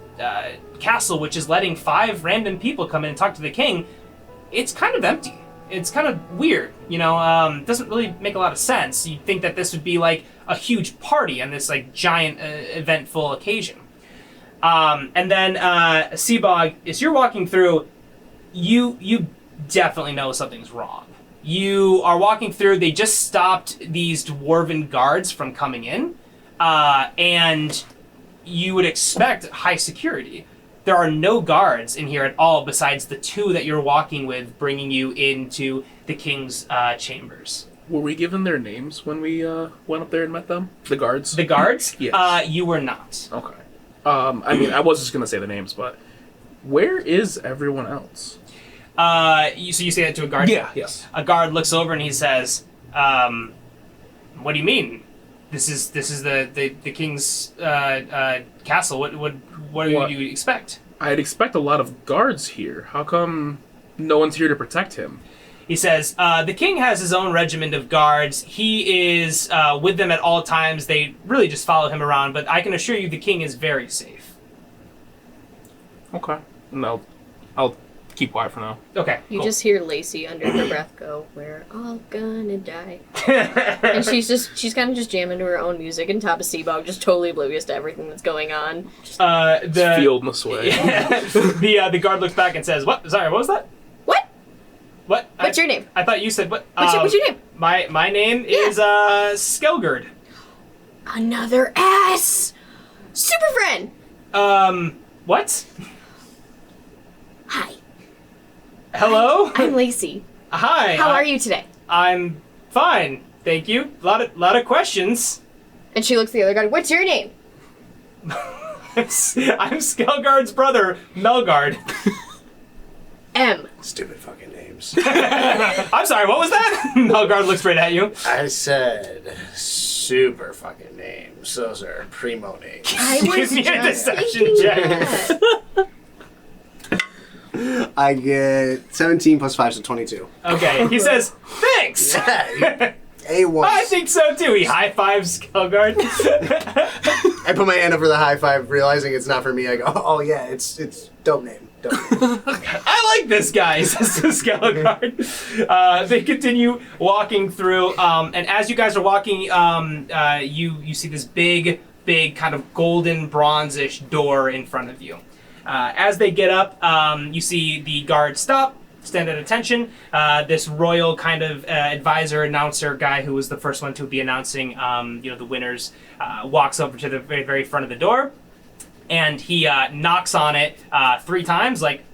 castle, which is letting 5 random people come in and talk to the king, it's kind of empty. It's kind of weird, doesn't really make a lot of sense. You'd think that this would be like a huge party on this like giant eventful occasion. And then Seabog, as you're walking through, you definitely know something's wrong. You are walking through, they just stopped these dwarven guards from coming in, and you would expect high security. There are no guards in here at all besides the 2 that you're walking with, bringing you into the king's chambers. Were we given their names when we went up there and met them? The guards? The guards? Yes. You were not. Okay. I was just going to say the names, but where is everyone else? So you say that to a guard? Yeah, yes. A guard looks over and he says, what do you mean? This is the king's castle. What do you expect? I'd expect a lot of guards here. How come no one's here to protect him? He says, the king has his own regiment of guards. He is with them at all times. They really just follow him around, but I can assure you the king is very safe. Okay. No, I'll keep quiet for now. Okay, You cool. just hear Lacey under her breath go, "We're all gonna die." And she's kind of just jamming to her own music, and top of Seabog, just totally oblivious to everything that's going on. the Fielding this way. the guard looks back and says, "What? Sorry, what was that? What? What? What's your name? I thought you said what? What's your name? My name is Skelgard. Another S! Super friend! What? Hi. Hello? I'm Lacey. Hi. How are you today? I'm fine, thank you. Lot of questions. And she looks at the other guy. What's your name? I'm Skelgard's brother, Melgard. M. Stupid fucking names. I'm sorry, what was that? Melgard looks right at you. I said super fucking names. Those are primo names. I was Give me a just deception thinking check. that. I get 17 plus 5, so 22. Okay, he says, thanks! A1. I think so too. He high fives Skelgard. I put my hand over the high five, realizing it's not for me. I go, oh yeah, it's dope name. Dope name. I like this guy, says to Skelgard. They continue walking through, and as you guys are walking, you see this big kind of golden bronze-ish door in front of you. As they get up, you see the guard stop, stand at attention. This royal kind of advisor, announcer guy who was the first one to be announcing, the winners, walks over to the very, very front of the door, and he knocks on it 3 times, like,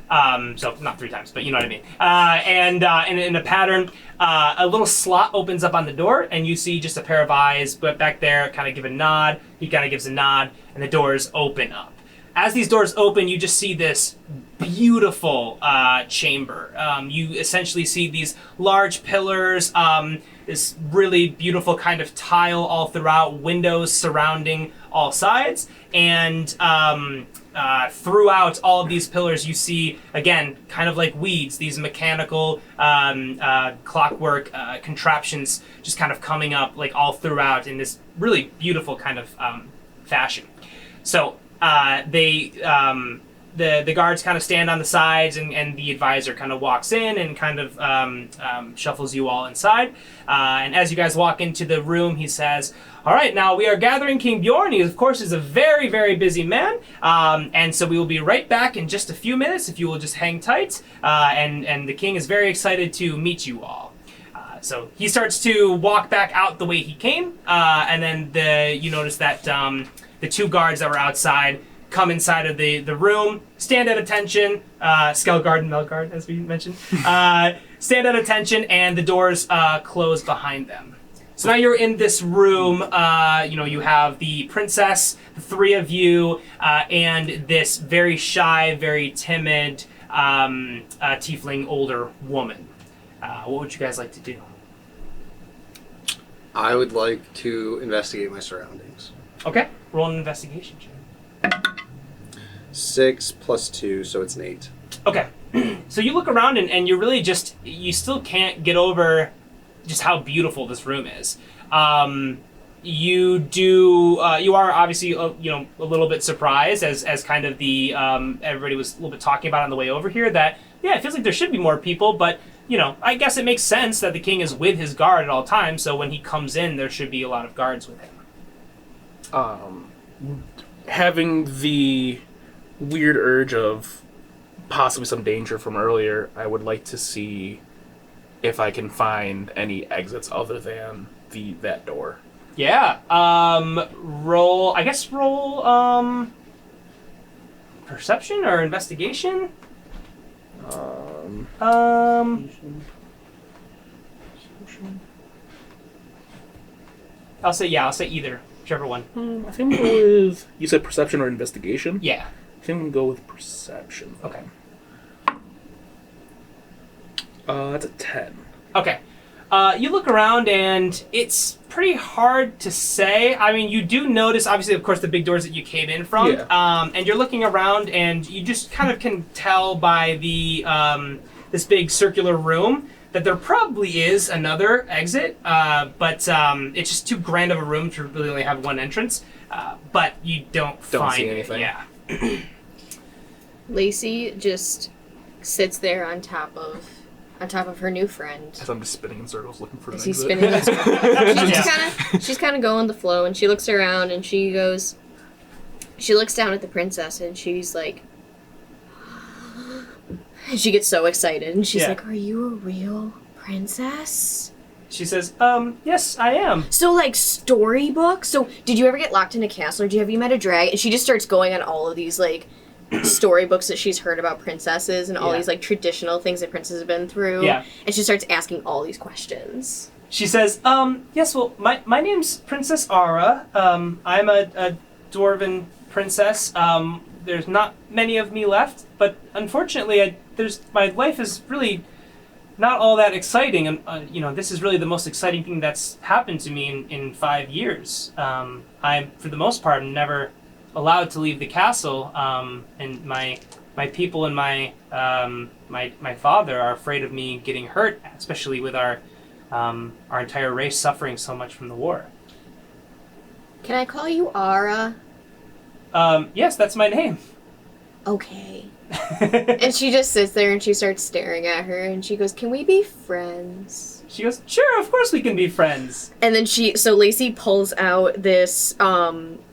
So not 3 times, but you know what I mean. And in a pattern, a little slot opens up on the door, and you see just a pair of eyes back there kind of give a nod. He kind of gives a nod, and the doors open up. As these doors open, you just see this beautiful chamber. You essentially see these large pillars, this really beautiful kind of tile all throughout, windows surrounding all sides, and throughout all of these pillars you see, again, kind of like weeds, these mechanical clockwork contraptions just kind of coming up like all throughout in this really beautiful kind of fashion. So the guards kind of stand on the sides, and the advisor kind of walks in and kind of shuffles you all inside. And as you guys walk into the room, he says, "All right, now we are gathering King Bjorn. He, of course, is a very, very busy man. And so we will be right back in just a few minutes if you will just hang tight. And the king is very excited to meet you all." So he starts to walk back out the way he came. And then you notice that the 2 guards that were outside come inside of the room, stand at attention, Skelgard and Melgard, as we mentioned, stand at attention, and the doors close behind them. So now you're in this room, you have the princess, the 3 of you, and this very shy, very timid tiefling older woman. What would you guys like to do? I would like to investigate my surroundings. Okay, roll an investigation check. 6 + 2, so it's an 8. Okay, so you look around and you're really you still can't get over just how beautiful this room is. You are obviously a little bit surprised as kind of the everybody was a little bit talking about on the way over here that it feels like there should be more people, but I guess it makes sense that the king is with his guard at all times, so when he comes in there should be a lot of guards with him. Having the weird urge of possibly some danger from earlier, I would like to see if I can find any exits other than that door. Yeah. Roll perception or investigation? I'll say either. Whichever one. I think we'll go with... You said perception or investigation? Yeah. I think we'll go with perception. Okay. That's a 10. Okay. You look around and it's pretty hard to say. I mean, you do notice, obviously, of course, the big doors that you came in from. Yeah. And you're looking around and you just kind of can tell by the this big circular room that there probably is another exit, but it's just too grand of a room to really only have one entrance. But you don't find see anything. Yeah. Lacey just sits there on top of her new friend. As I'm just spinning in circles looking for an He's exit. spinning in circles. She's kind of going with the flow, and she looks around and she looks down at the princess and she's like, and she gets so excited and she's like, "Are you a real princess?" She says, yes, I am. So, like, storybooks? So, did you ever get locked in a castle, or have you met a dragon? And she just starts going on all of these, like, storybooks that she's heard about princesses and all these, like, traditional things that princesses have been through. Yeah. And she starts asking all these questions. She says, yes, well, my name's Princess Ara. I'm a dwarven princess. There's not many of me left, but unfortunately, my life is really not all that exciting, and this is really the most exciting thing that's happened to me in 5 years. I'm, for the most part, never allowed to leave the castle, and my people and my father are afraid of me getting hurt, especially with our entire race suffering so much from the war. Can I call you Ara? Yes, that's my name. Okay. And she just sits there and she starts staring at her and she goes, "Can we be friends?" She goes, "Sure, of course we can be friends." And then so Lacey pulls out this,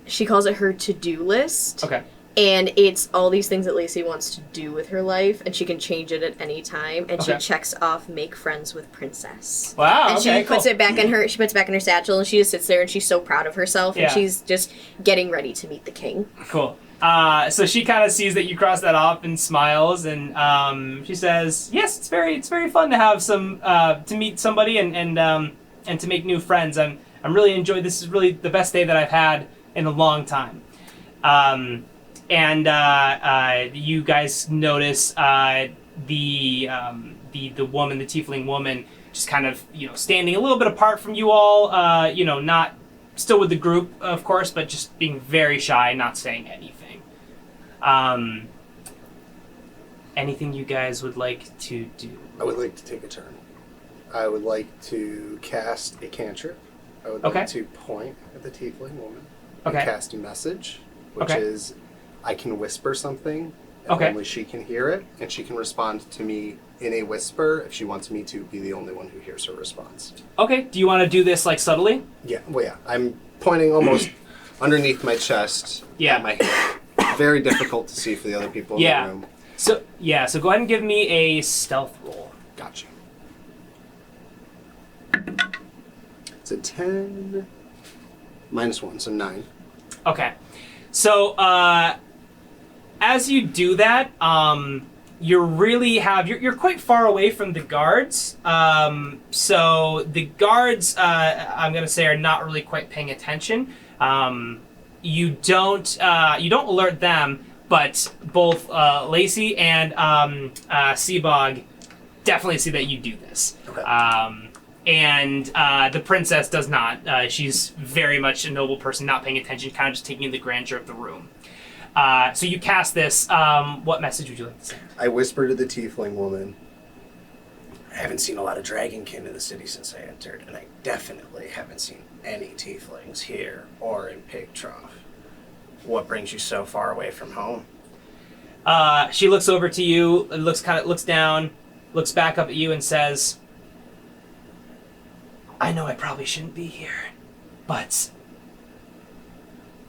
she calls it her to-do list. Okay. And it's all these things that Lacey wants to do with her life, and she can change it at any time. And she checks off "make friends with princess." Wow. And okay, she puts it back in her. She puts it back in her satchel, and she just sits there, and she's so proud of herself, and she's just getting ready to meet the king. Cool. So she kind of sees that you cross that off and smiles, and she says, "Yes, it's very fun to have to meet somebody and to make new friends. I'm really enjoying. This is really the best day that I've had in a long time." You guys notice the woman, the tiefling woman, just kind of standing a little bit apart from you all. Not still with the group, of course, but just being very shy, not saying anything. Anything you guys would like to do? I would like to take a turn. I would like to cast a cantrip. I would Okay. like to point at the tiefling woman Okay. and cast a message, which Okay. is I can whisper something, and Okay. only she can hear it, and she can respond to me in a whisper if she wants me to be the only one who hears her response. Okay, do you want to do this subtly? Yeah, well, yeah. I'm pointing almost underneath my chest Yeah. at my head. Very difficult to see for the other people in Yeah. the room. So go ahead and give me a stealth roll. Gotcha. It's a 10 minus 1, so 9. Okay. So, as you do that, you're quite far away from the guards. So the guards, I'm gonna say, are not really quite paying attention. You don't alert them, but both Lacey and Seabog definitely see that you do this. Okay. And the princess does not. She's very much a noble person, not paying attention, kind of just taking in the grandeur of the room. So you cast this. What message would you like to say? I whisper to the tiefling woman, I haven't seen a lot of dragonkin in the city since I entered, and I definitely haven't seen any tieflings here or in Pig Trough. What brings you so far away from home? She looks over to you, looks down, looks back up at you, and says, "I know I probably shouldn't be here, but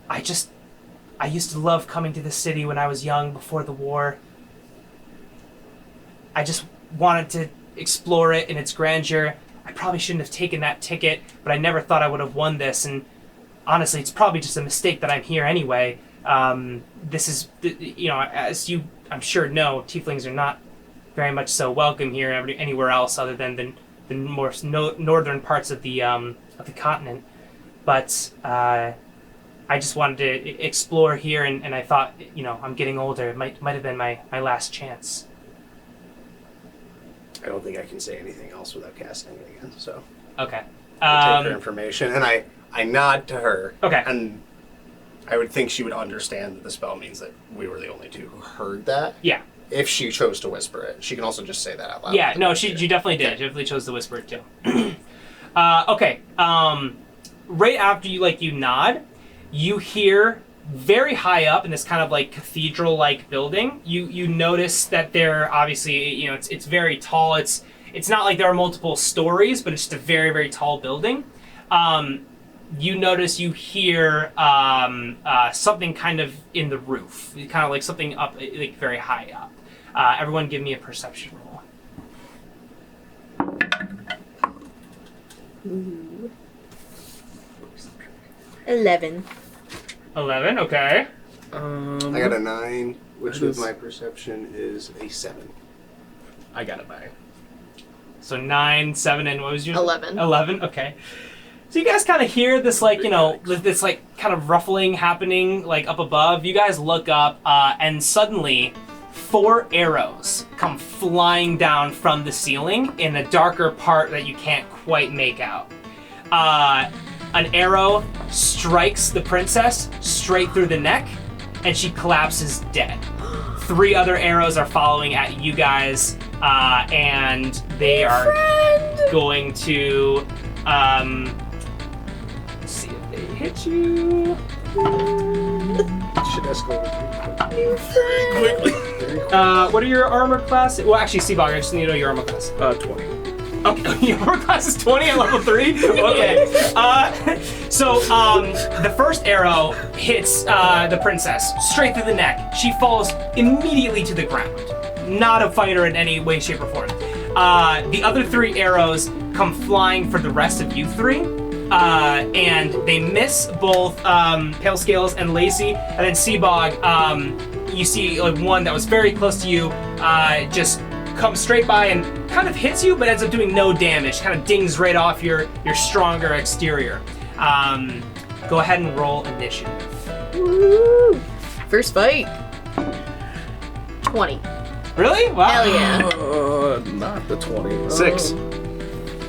I used to love coming to this city when I was young, before the war. I just wanted to explore it in its grandeur. I probably shouldn't have taken that ticket, but I never thought I would have won this, and honestly, it's probably just a mistake that I'm here anyway. This is, as you, I'm sure, know, tieflings are not very much so welcome here anywhere else other than the more northern parts of the continent. But I just wanted to explore here, and I thought, I'm getting older. It might have been my last chance." I don't think I can say anything else without casting it again, so Okay. I take her information, and I nod to her. Okay. And I would think she would understand that the spell means that we were the only two who heard that. Yeah. If she chose to whisper it. She can also just say that out loud. Yeah, no, she definitely did. She definitely chose to whisper it too. Okay. Right after you nod, you hear very high up in this kind of cathedral-like building. You notice that there obviously it's very tall. It's not like there are multiple stories, but it's just a very, very tall building. You notice you hear something kind of in the roof, kind of like something up, very high up. Everyone give me a perception roll. Ooh. 11. 11, okay. I got a 9, which That with is- my perception is a 7. I got it by. So 9, 7, and what was yours? 11. 11, okay. So you guys kind of hear this this kind of ruffling happening up above. You guys look up, and suddenly 4 arrows come flying down from the ceiling in a darker part that you can't quite make out. An arrow strikes the princess straight through the neck, and she collapses dead. 3 other arrows are following at you guys, and they are going to see if they hit you. Should escalate quickly. What are your armor classes? Well, actually, Seabog, I just need to know your armor class. 20. Okay, your armor class is 20 at level 3? Okay. The first arrow hits the princess straight through the neck. She falls immediately to the ground. Not a fighter in any way, shape, or form. The other 3 arrows come flying for the rest of you 3. and they miss both Pale Scales and Lacey, and then Seabog, you see like one that was very close to you, just comes straight by and kind of hits you, but ends up doing no damage. Kind of dings right off your stronger exterior. Go ahead and roll initiative. Woo! First fight. 20. Really? Wow. Hell yeah. Not the 20. 6.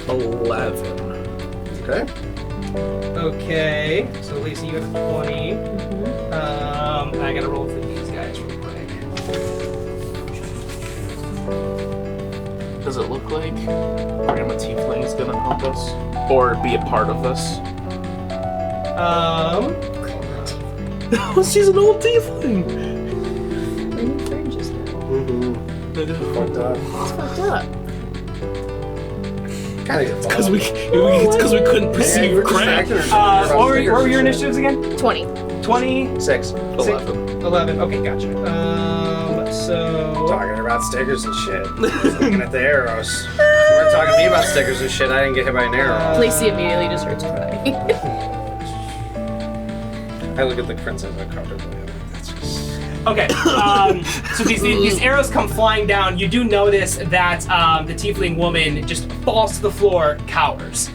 11. Okay. Okay. So Lacey, you have 20. I gotta roll for these guys real quick. Does it look like Grandma Tiefling is gonna help us? Or be a part of this? She's an old Tiefling! My new friend just got Fucked up. It's fucked up. Kind of get Because we couldn't perceive crap. What were your initiatives again? 20. 20? 6. 11. 11. Okay, gotcha. So... Talking about stickers and shit. Looking at the arrows. You weren't talking to me about stickers and shit. I didn't get hit by an arrow. Lacey immediately just starts crying. I look at the princess and comfortably. That's just... Okay, so these arrows come flying down. You do notice that the tiefling woman just falls to the floor, cowers.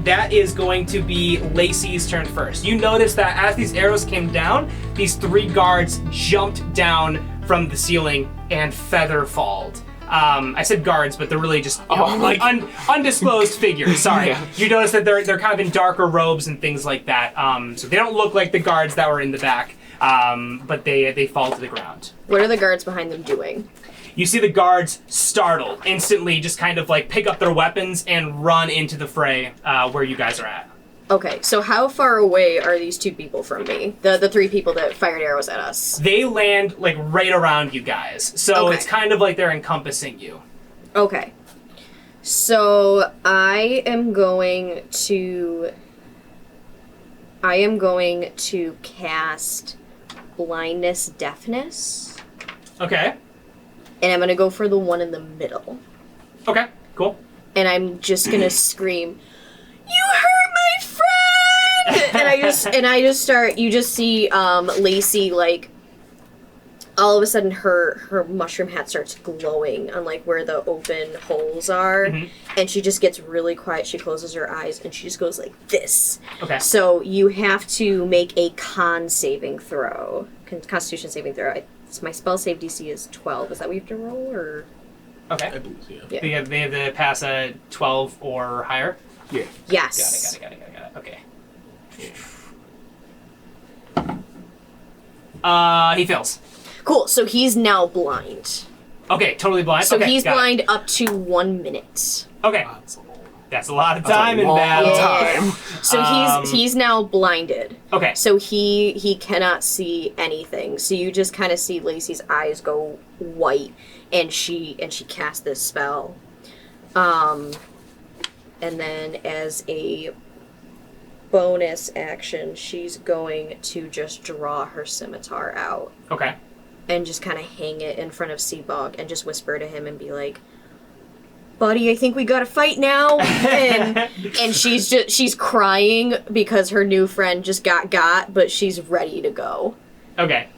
That is going to be Lacey's turn first. You notice that as these arrows came down, these 3 guards jumped down from the ceiling and feather-falled. I said guards, but they're really just undisclosed figures. Sorry. Yeah. You notice that they're kind of in darker robes and things like that. So they don't look like the guards that were in the back. But they fall to the ground. What are the guards behind them doing? You see the guards startled, instantly just kind of like pick up their weapons and run into the fray where you guys are at. Okay, so how far away are these 2 people from me? The 3 people that fired arrows at us. They land like right around you guys, so Okay. it's kind of like they're encompassing you. Okay. So I am going to cast blindness, deafness, Okay. and I'm gonna go for the one in the middle. Okay. Cool. And I'm just gonna scream, "You hurt my friend!" and I just start. You just see Lacey, like, all of a sudden her mushroom hat starts glowing on like where the open holes are, and she just gets really quiet. She closes her eyes and she just goes like this. Okay. So you have to make a Constitution saving throw. My spell save DC is 12. Is that what you have to roll, or? Okay. I believe, yeah. Yeah. They have to pass a 12 or higher. Yeah. Yes. Got it. Okay. He fails. Cool. So he's now blind. Okay, totally blind. So okay, he's got it. blind up to 1 minute. Okay, that's a lot of time in long battle. Yeah. So he's now blinded. Okay. So he cannot see anything. So you just kind of see Lacey's eyes go white, and she casts this spell. And then as a bonus action, she's going to just draw her scimitar out Okay. and just kind of hang it in front of Seabog and just whisper to him and be like, "Buddy, I think we gotta fight now." And she's crying because her new friend just got, but she's ready to go. Okay.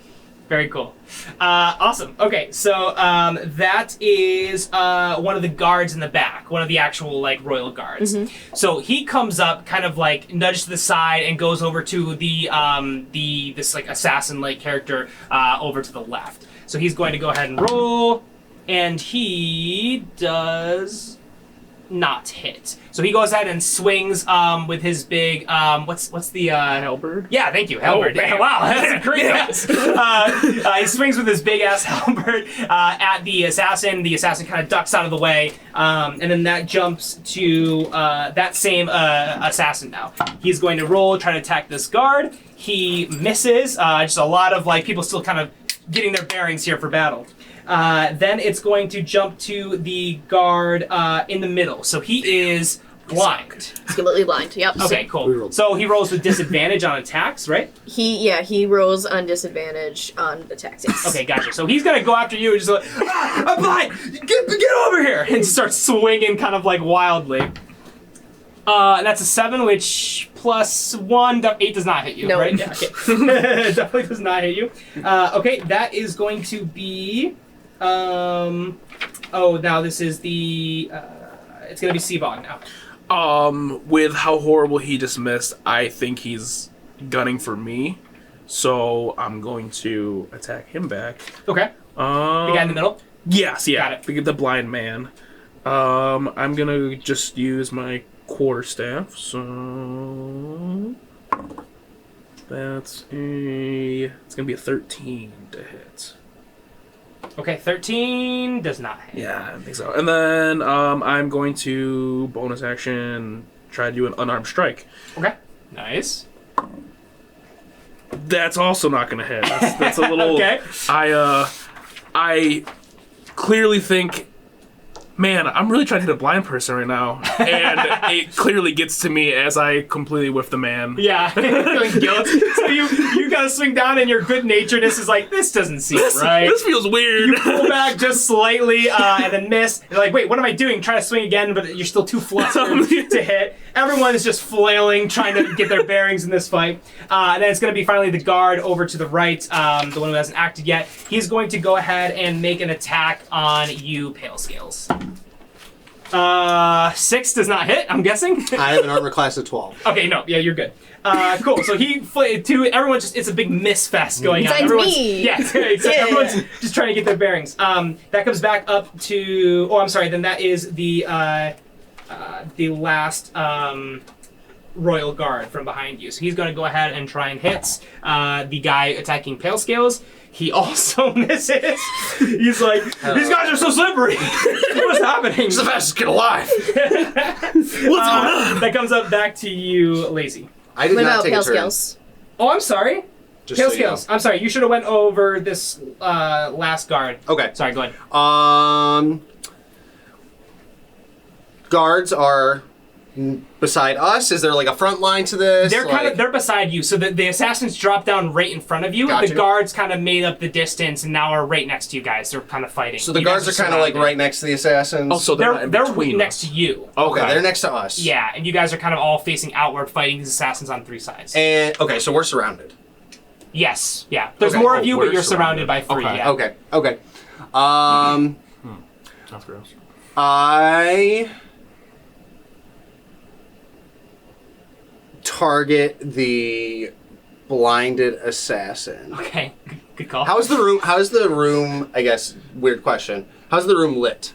Very cool. Awesome. Okay, so that is one of the guards in the back, one of the actual like royal guards. So he comes up, kind of like nudges to the side, and goes over to this like assassin like character over to the left. So he's going to go ahead and roll, and he does not hit. So he goes ahead and swings with his big what's the Halberd? Yeah, thank you, halberd. bam. Wow, that's a great guess. He swings with his big ass halberd at the assassin. The assassin kind of ducks out of the way, and then that jumps to that same assassin now. He's going to roll, try to attack this guard. He misses. Just a lot of like people still kind of getting their bearings here for battle. Then it's going to jump to the guard in the middle. So he is blind. He's completely blind. Yep. Okay, cool. So he rolls with disadvantage on attacks, right? He rolls on disadvantage on attacks. Yes. Okay, gotcha. So he's gonna go after you and just like, I'm blind! Get over here! And start swinging kind of like wildly. That's a 7, which plus 1, 8 does not hit you, No. right? Yeah, okay. Definitely does not hit you. Okay, that is going to be... now this is the... it's going to be Seabog now. With how horrible he just missed, I think he's gunning for me. So I'm going to attack him back. Okay. The guy in the middle? Yes, yeah. Got it. The blind man. I'm gonna just use my quarterstaff. So it's gonna be a 13 to hit. Okay, 13 does not hit. Yeah, I think so. And then I'm going to bonus action try to do an unarmed strike. Okay. Nice. That's also not gonna hit. That's a little. Okay. I clearly think, man, I'm really trying to hit a blind person right now, and it clearly gets to me as I completely whiff the man. Yeah, feeling guilt. So you gotta swing down, and your good naturedness is like, this doesn't seem right. This feels weird. You pull back just slightly, and then miss. You're like, wait, what am I doing? Try to swing again, but you're still too flustered to hit. Everyone is just flailing, trying to get their bearings in this fight. And then it's going to be finally the guard over to the right, the one who hasn't acted yet. He's going to go ahead and make an attack on you, Pale Scales. 6 does not hit, I'm guessing. I have an armor class of 12. Okay, no, yeah, you're good. Cool. So everyone it's a big miss fest going on. Besides Everyone's, me. Yeah, exactly. Yeah. Everyone's just trying to get their bearings. That comes back up to. Oh, I'm sorry. Then that is the last royal guard from behind you. So he's going to go ahead and try and hit the guy attacking Pale Scales. He also misses. He's like, these guys are so slippery. What's happening? He's the fastest kid alive. What's going on? That comes up back to you, Lazy. I did What not about take Pale a turn. Scales? Oh, I'm sorry. Just Pale so you know. Scales. I'm sorry. You should have went over this last guard. Okay. Sorry. Go ahead. Guards are beside us. Is there like a front line to this? They're beside you. So the assassins drop down right in front of you. Gotcha. The guards kind of made up the distance and now are right next to you guys. They're kind of fighting. So the You guards guys are kind of like surrounded. right next to the assassins. Oh, so they're not in They're between next us. to you. Okay, they're next to us. Yeah, and you guys are kind of all facing outward, fighting these assassins on 3 sides. And okay, so we're surrounded. Yes. Yeah. There's Okay. more Oh, of you, we're but you're surrounded. surrounded by 3. Okay. Yeah. Okay. That's gross. I target the blinded assassin. Okay. Good call. How's the room? I guess weird question. How's the room lit?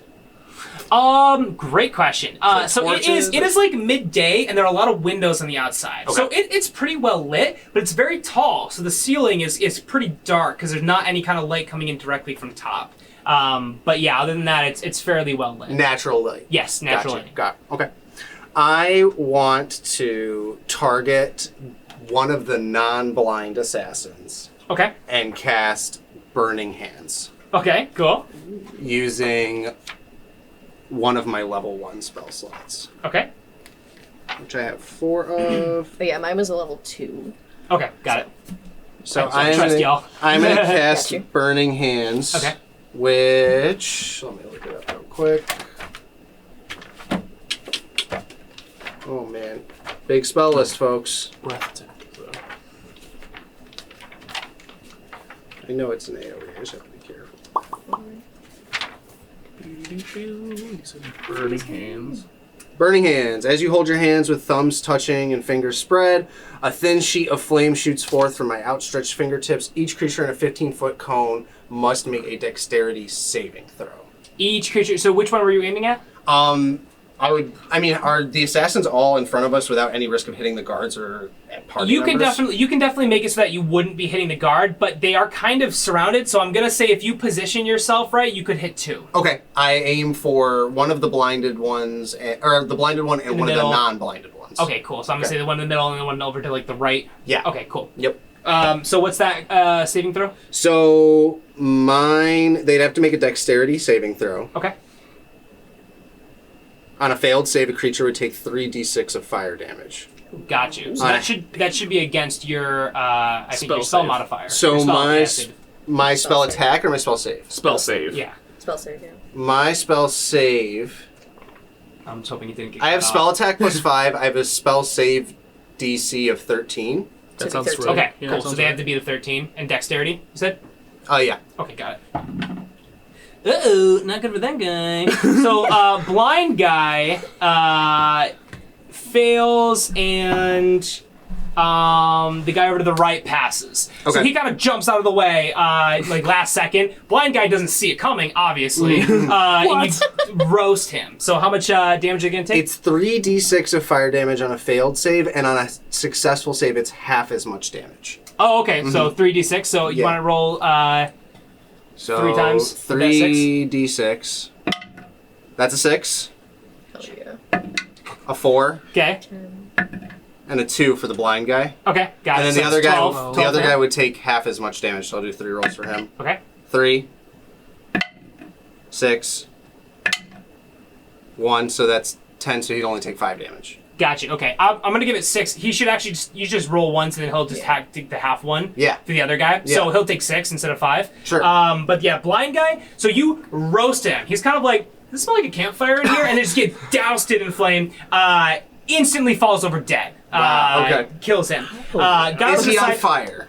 Great question. So it torches is like midday, and there are a lot of windows on the outside. Okay. So it's pretty well lit, but it's very tall. So the ceiling is pretty dark because there's not any kind of light coming in directly from top. But yeah, other than that, it's fairly well lit. Natural light. Yes, natural Gotcha. light. Got it. Okay. I want to target one of the non-blind assassins Okay. and cast Burning Hands Okay. Cool. using one of my level 1 spell slots, Okay. which I have 4 of. Oh yeah, mine was a level 2. Okay. Got it. So I trust y'all. I'm gonna cast Gotcha. Burning Hands. Okay. Which, let me look it up real quick. Oh man, big spell list, folks. I know it's an AoE. I just have to be careful. Burning hands. Burning Hands. As you hold your hands with thumbs touching and fingers spread, a thin sheet of flame shoots forth from my outstretched fingertips. Each creature in a 15-foot cone must make a dexterity saving throw. Each creature. So which one were you aiming at? Are the assassins all in front of us without any risk of hitting the guards or party You can members? definitely make it so that you wouldn't be hitting the guard, but they are kind of surrounded. So I'm gonna say if you position yourself right, you could hit 2. Okay, I aim for one of the blinded ones, or the blinded one and In the one of middle. the non-blinded ones. Okay, cool. So I'm gonna say the one in the middle and the one over to like the right. Yeah. Okay, cool. Yep. So what's that saving throw? So mine, they'd have to make a dexterity saving throw. Okay. On a failed save, a creature would take 3d6 of fire damage. Got you. So Alright. that should be against your I think Spell your spell save. modifier. So Your spell- my yeah, s- save. My spell save. attack or my spell save? Spell save. Yeah. Spell save, yeah. My spell save I'm just hoping he didn't get I have cut spell off. attack +5. I have a spell save DC of 13. To That be sounds 13. right. Okay, Yeah, cool. that So sounds they right. have to be the 13. And dexterity, you said? Oh, yeah. Okay, got it. Uh-oh, not good for that guy. So, blind guy fails, and the guy over to the right passes. So Okay. he kind of jumps out of the way, like last second. Blind guy doesn't see it coming, obviously. And you roast him. So how much damage are you going to take? It's 3d6 of fire damage on a failed save, and on a successful save, it's half as much damage. Oh, okay. So 3d6. So you Yeah. want to roll... So 3 times 3d6. That's a 6, Hell yeah. a 4, okay. and a 2 for the blind guy. Okay, got And it. then So the other it's guy, 12, the other 12 guy would take half as much damage. So I'll do 3 rolls for him. Okay. 3, 6, 1. So that's 10. So he'd only take 5 damage. Gotcha. Okay, I'm gonna give it 6. He should actually just roll once, and then he'll just take the half one. Yeah. For the other guy, Yeah. so he'll take 6 instead of 5. Sure. But yeah, blind guy. So you roast him. He's kind of like, does it smell like a campfire in here? And then just get doused in flame. Instantly falls over dead. Wow, okay. Kills him. Guy Is over the he on side- fire?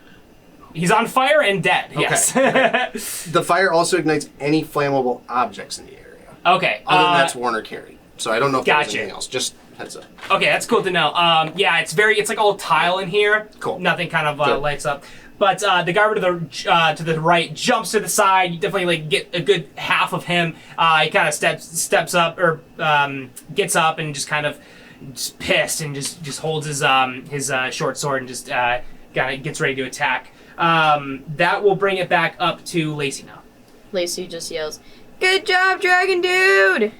He's on fire and dead. Yes. The fire also ignites any flammable objects in the area. Okay. Other than that's Warner carried. So I don't know if there's Gotcha. anything else. Just heads up. Okay, that's cool to know. Yeah, it's like all tile in here. Cool. Nothing kind of Good. lights up. But the guy over to the right jumps to the side. You definitely like get a good half of him. He kind of steps up or gets up and just kind of just pissed and just holds his short sword and just gets ready to attack. That will bring it back up to Lacey now. Lacey just yells, "Good job, dragon dude!"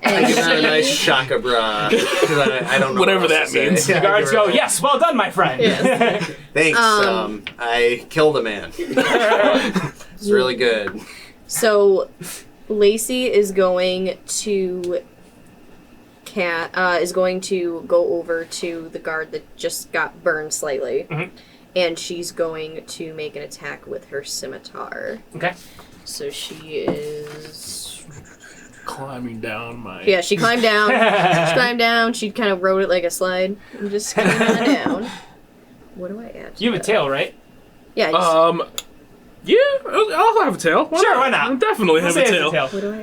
And I give her a nice shaka bra. 'Cause I don't know Whatever what else that to say. means. Yeah, The guards I give her go, a- "Yes, well done, my friend." Yes. Thanks. I killed a man. It's really good. So, Lacey is going to go over to the guard that just got burned slightly, and she's going to make an attack with her scimitar. Okay. So she is. Climbing down my... Yeah, she climbed down. She climbed down. She kind of rode it like a slide and just came on down. What do I add? You have a tail, right? Yeah. Just, Yeah, I'll have a tail. Sure, why not? I'll definitely have Say a it's tail. what do I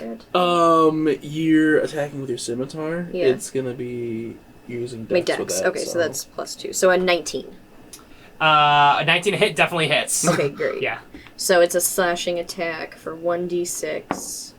add? You're attacking with your scimitar. Yeah. It's gonna be using My dex with dex. that. Okay, so that's +2. So a 19. A 19 hit definitely hits. Okay, great. Yeah. So it's a slashing attack for 1d6,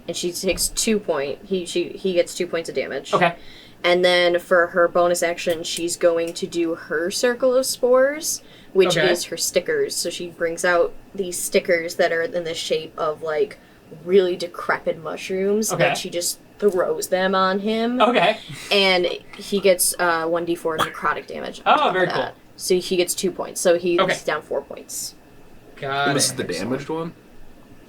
and she takes 2 points. He gets 2 points of damage. Okay. And then for her bonus action, she's going to do her circle of spores, which Okay. is her stickers. So she brings out these stickers that are in the shape of like really decrepit mushrooms, Okay. and she just throws them on him. Okay. And he gets 1d4 necrotic damage. on Oh, top of very that. cool. So he gets 2 points. So he's Okay. down 4 points. Got And this it. is the damaged one?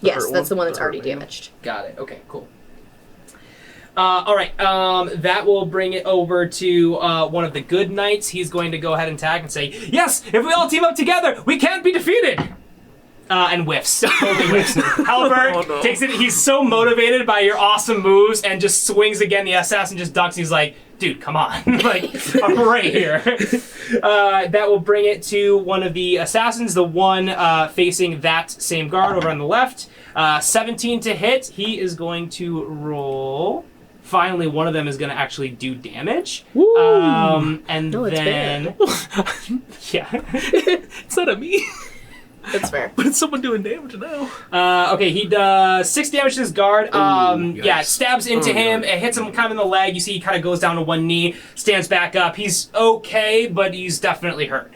Yes, hurt that's the one? one that's The hurt already one, yeah. damaged. Got it. Okay, cool. All right. That will bring it over to one of the good knights. He's going to go ahead and tag and say, "Yes, if we all team up together, we can't be defeated." And whiffs. Totally whiffs. Halbert Oh, no. takes it. He's so motivated by your awesome moves and just swings again. The assassin just ducks. He's like, "Dude, come on!" Like, I'm right here. That will bring it to one of the assassins, the one facing that same guard over on the left. 17 to hit. He is going to roll. Finally, one of them is going to actually do damage. And No, it's then, yeah. It's not a me, That's fair. but it's someone doing damage now. Okay, he does 6 damage to his guard. Yeah, it stabs into him. God. It hits him kind of in the leg. You see he kind of goes down to one knee, stands back up. He's okay, but he's definitely hurt,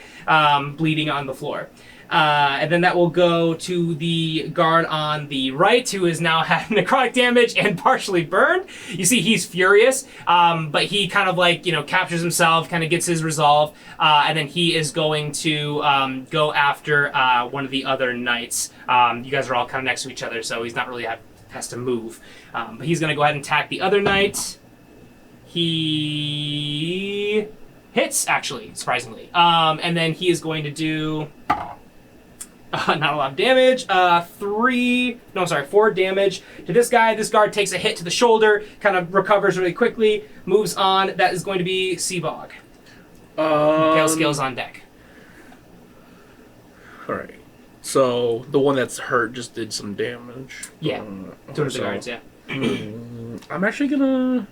bleeding on the floor. And then that will go to the guard on the right, who has now had necrotic damage and partially burned. You see he's furious, but he kind of like, captures himself, kind of gets his resolve, and then he is going to go after one of the other knights. You guys are all kind of next to each other, so he's not really has to move. But he's going to go ahead and attack the other knight. He hits, actually, surprisingly. And then he is going to do Not a lot of damage. 4 damage to this guy. This guard takes a hit to the shoulder, kind of recovers really quickly, moves on. That is going to be Seabog. Pale Scales on deck. Alright. So, the one that's hurt just did some damage. Yeah. Two of the guards, yeah. I'm actually gonna...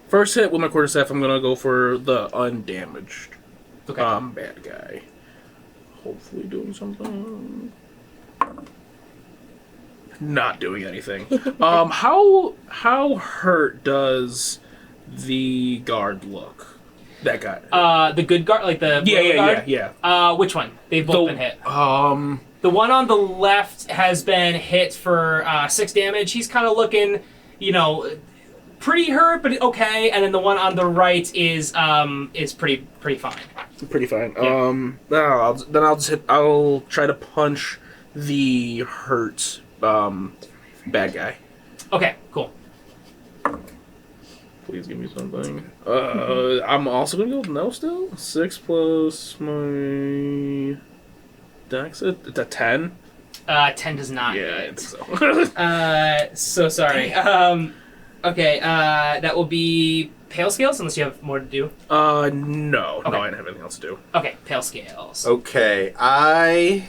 First hit with my quarterstaff, I'm gonna go for the undamaged Okay. bad guy. Hopefully doing something. Not doing anything. How hurt does the guard look? That guy. The good guard, like the blue guard? Yeah. Which one? They've both been hit. Um, The one on the left has been hit for 6 damage. He's kind of looking, pretty hurt, but okay. And then the one on the right is pretty fine. pretty fine. Yeah. I'll try to punch the hurt bad guy. Okay, cool. Please give me something. I'm also gonna go with no still. 6 plus my dex. It's a 10. 10 does not Yeah, I hit. think so. So sorry. Okay, that will be Pale Scales, unless you have more to do. No, Okay. no, I don't have anything else to do. Okay, Pale Scales. Okay, I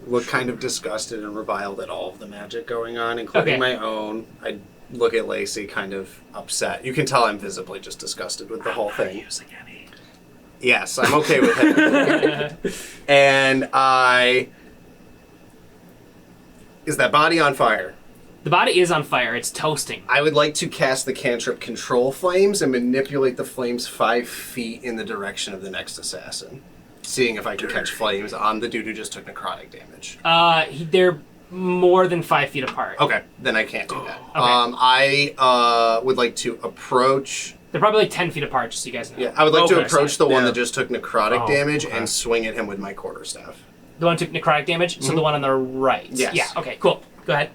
look kind of disgusted and reviled at all of the magic going on, including Okay. my own. I look at Lacey kind of upset. You can tell I'm visibly just disgusted with the whole thing. Using any. Yes, I'm okay with it. And is that body on fire? The body is on fire. It's toasting. I would like to cast the cantrip Control Flames and manipulate the flames 5 feet in the direction of the next assassin. Seeing if I can catch flames on the dude who just took necrotic damage. They're more than 5 feet apart. Okay, then I can't do that. Okay. I would like to approach... They're probably like 10 feet apart, just so you guys know. Yeah, I would like to Okay. approach the one Yeah. that just took necrotic Oh, damage okay. and swing at him with my quarterstaff. The one who took necrotic damage, so the one on the right. Yes. Yeah, okay, cool. Go ahead.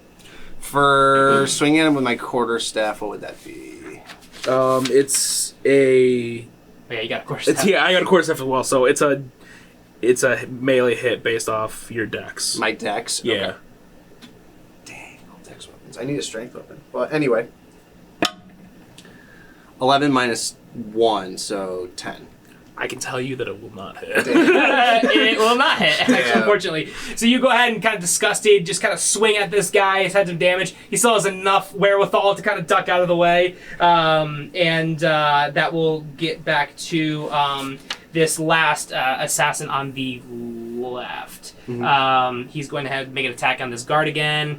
For swinging at him with my quarterstaff, what would that be? It's a. Oh, yeah, you got a course. It's I got a quarterstaff as well, so it's a melee hit based off your dex. My dex? Yeah. Okay. Dang, all dex weapons. I need a strength weapon. But anyway. 11 minus 1, so 10. I can tell you that it will not hit. It will not hit, actually, Yeah. unfortunately. So you go ahead and kind of disgusted, just kind of swing at this guy. He's had some damage. He still has enough wherewithal to kind of duck out of the way. And that will get back to this last assassin on the left. He's going to make an attack on this guard again.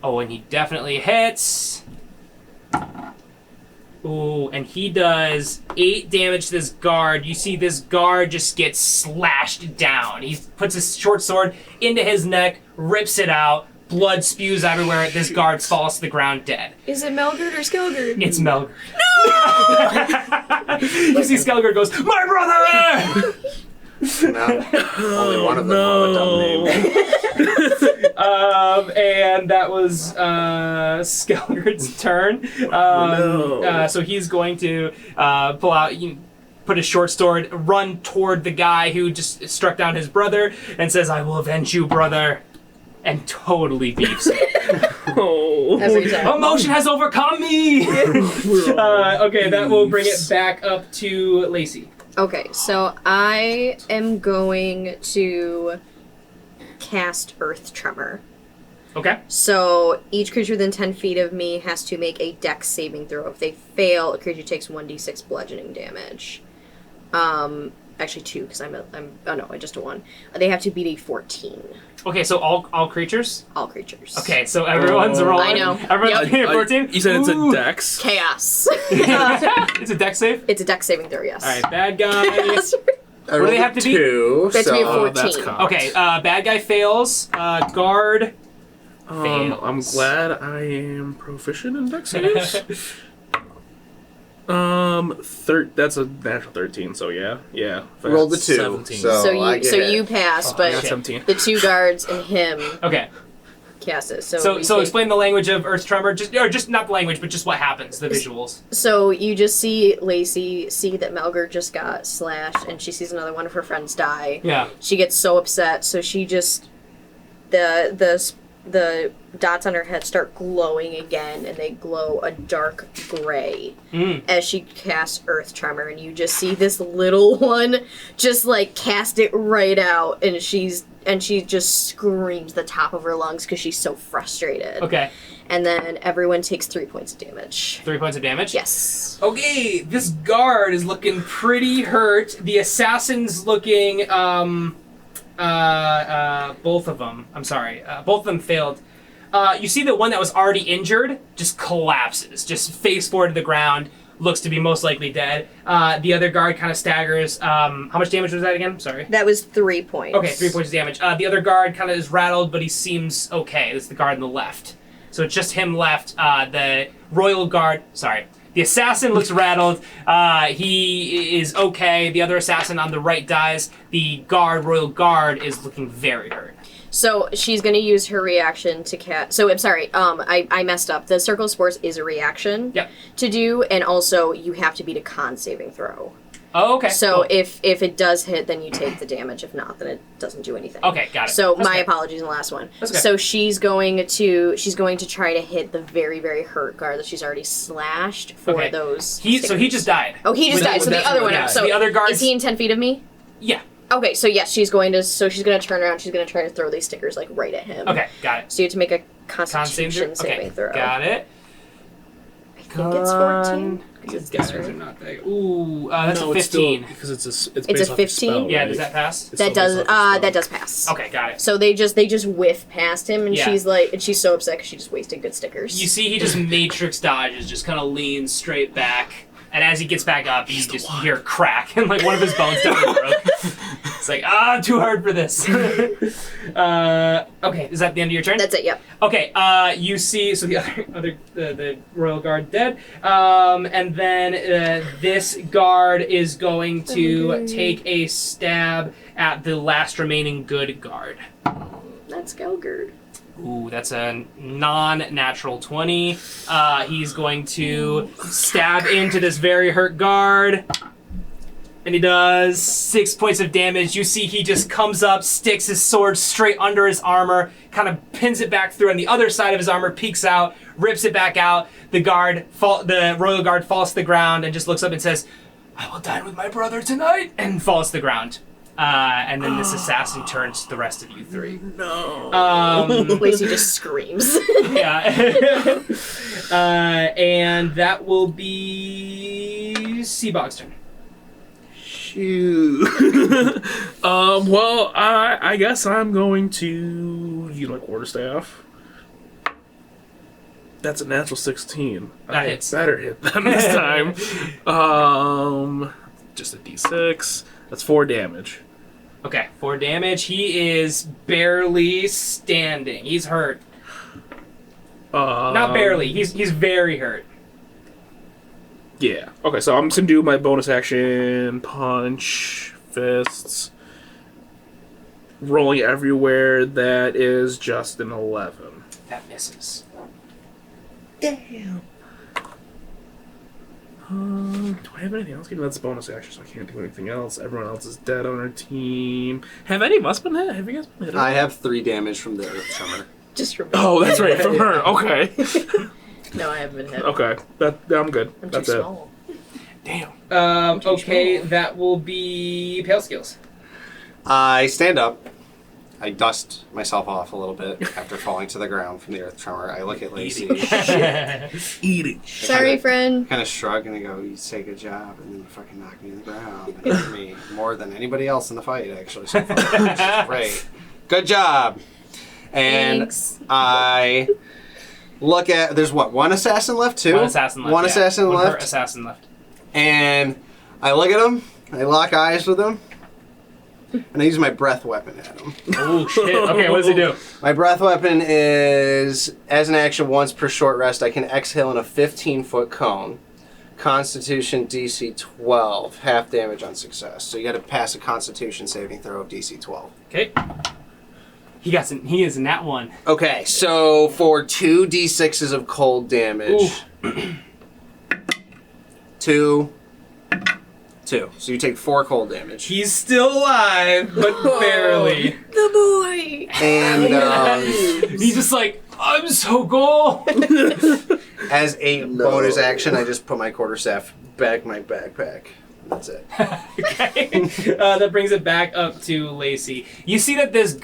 Oh, and he definitely hits. Ooh, and he does 8 damage to this guard. You see this guard just gets slashed down. He puts his short sword into his neck, rips it out, blood spews everywhere. This guard falls to the ground dead. Is it Melgard or Skilgard? It's Melgard. No! You see Skelgard goes, "My brother!" No, only one of them have a dumb name. And that was Skelgard's turn. So he's going to pull out, put his short sword, run toward the guy who just struck down his brother, and says, "I will avenge you, brother," and totally beefs him. Every time. Emotion has overcome me. Okay, that will bring it back up to Lacey. Okay, so I am going to cast Earth Tremor. Okay. So each creature within 10 feet of me has to make a dex saving throw. If they fail, a creature takes 1d6 bludgeoning damage. Actually 2, because just a 1. They have to beat a 14. Okay, so all creatures? All creatures. Okay, so everyone's rolling. I know. Everyone's beating a 14? You said it's a Ooh. dex? Chaos. It's a dex save? It's a dex saving throw, yes. Alright, bad guy. I What do they rolled have to beat? 2, They have to be a so 14. that's cocked. Okay, bad guy fails. Guard fails. I'm glad I am proficient in dex saves. That's a natural 13, so yeah. rolled the 2. 17. So I get it. you pass, I but got 17. the 2 guards and him Okay. cast it. So So explain the language of Earth Tremor, just not the language, but just what happens, the visuals. So you just see Lacey see that Melger just got slashed, and she sees another one of her friends die. Yeah. She gets so upset, so she just the dots on her head start glowing again, and they glow a dark gray as she casts Earth Tremor, and you just see this little one just like cast it right out, and she just screams the top of her lungs because she's so frustrated. Okay. And then everyone takes 3 points of damage. 3 points of damage? Yes. Okay, this guard is looking pretty hurt. The assassin's looking, both of them. I'm sorry. Both of them failed. You see the one that was already injured just collapses, just face forward to the ground, looks to be most likely dead. The other guard kind of staggers. How much damage was that again? Sorry. That was 3 points. Okay, 3 points of damage. The other guard kind of is rattled, but he seems okay. This is the guard on the left. So it's just him left. The royal guard, sorry. The assassin looks rattled. He is okay. The other assassin on the right dies. The royal guard, is looking very hurt. So she's going to use her reaction to cast... So, I'm sorry, I messed up. The Circle of Spores is a reaction to do, and also you have to beat a con saving throw. Oh, okay. So cool. if it does hit, then you take the damage. If not, then it doesn't do anything. Okay, got it. So That's my okay. apologies on the last one. That's okay. So she's going to try to hit the very, very hurt guard that she's already slashed for Okay. those. So he stickers. just died. Oh, he just With- died. So with the that- other one. yeah. So the other guard. is he in 10 feet of me? Yeah. Okay, so yes, she's going to turn around. She's going to try to throw these stickers like right at him. Okay, got it. So you have to make a Con Constitution saving okay, throw. got it. I think it's 14. 'cause These it's guys different. are not that. Ooh, that's No, a it's still- 15. because it's It's based a off the 15? spell, Yeah, right? does that pass? It's That still based does off the spell. that does pass. Okay, got it. So they just whiff past him, and Yeah. she's so upset because she just wasted good stickers. You see, he just matrix dodges, just kind of leans straight back, and as he gets back up, you just hear a crack, and like one of his bones definitely broke. It's like, too hard for this. Okay, is that the end of your turn? That's it. Yep. Okay, you see, so the royal guard dead, and then this guard is going to take a stab at the last remaining good guard. That's Gelgard. Ooh, that's a non-natural 20. He's going to stab into this very hurt guard. And he does 6 points of damage. You see he just comes up, sticks his sword straight under his armor, kind of pins it back through on the other side of his armor, peeks out, rips it back out. The royal guard falls to the ground and just looks up and says, "I will dine with my brother tonight," and falls to the ground. And then this assassin turns to the rest of you three. No. Lacey just screams. Yeah. And that will be Seabog's turn. Shoot. Well, I guess I'm going to quarterstaff. That's a natural 16. That hits. Better hit them this time. Just a d6. That's 4 damage. Okay, 4 damage. He is barely standing. He's hurt. Not barely. He's very hurt. Yeah. Okay, so I'm just gonna do my bonus action, punch, fists, rolling everywhere. That is just an 11. That misses. Damn. Do I have anything else? That's a bonus action, so I can't do anything else. Everyone else is dead on our team. Have any of us been hit? Have you guys been hit? I have 3 damage from the Earth Tremor. Just remember. Oh, that's right, from her. Okay. No, I haven't been hit. Okay. I'm good. I'm That's too it. small. Damn. Okay, that will be Pale Skills. I stand up. I dust myself off a little bit after falling to the ground from the Earth Tremor. I look at Lacey, Eating. Sorry, friend. kind of shrug, and I go, "You say good job," and then you fucking knock me on the ground. And hurt me more than anybody else in the fight, actually. So far, which is great. Good job. And Thanks. I look at. There's one assassin left too. One assassin left. One yeah. assassin One left. hurt assassin left. And I look at him. I lock eyes with him. And I use my breath weapon at him. Oh shit. Okay, what does he do? My breath weapon is, as an action once per short rest, I can exhale in a 15-foot cone. Constitution DC 12. Half damage on success. So you got to pass a Constitution saving throw of DC 12. Okay. He is in that one. Okay, so for 2d6s of cold damage. Ooh. 2. So you take 4 cold damage. He's still alive, but barely. The boy! And He's just like, I'm so cool. as a bonus action, I just put my quarterstaff back in my backpack. That's it. Okay. That brings it back up to Lacey. You see that this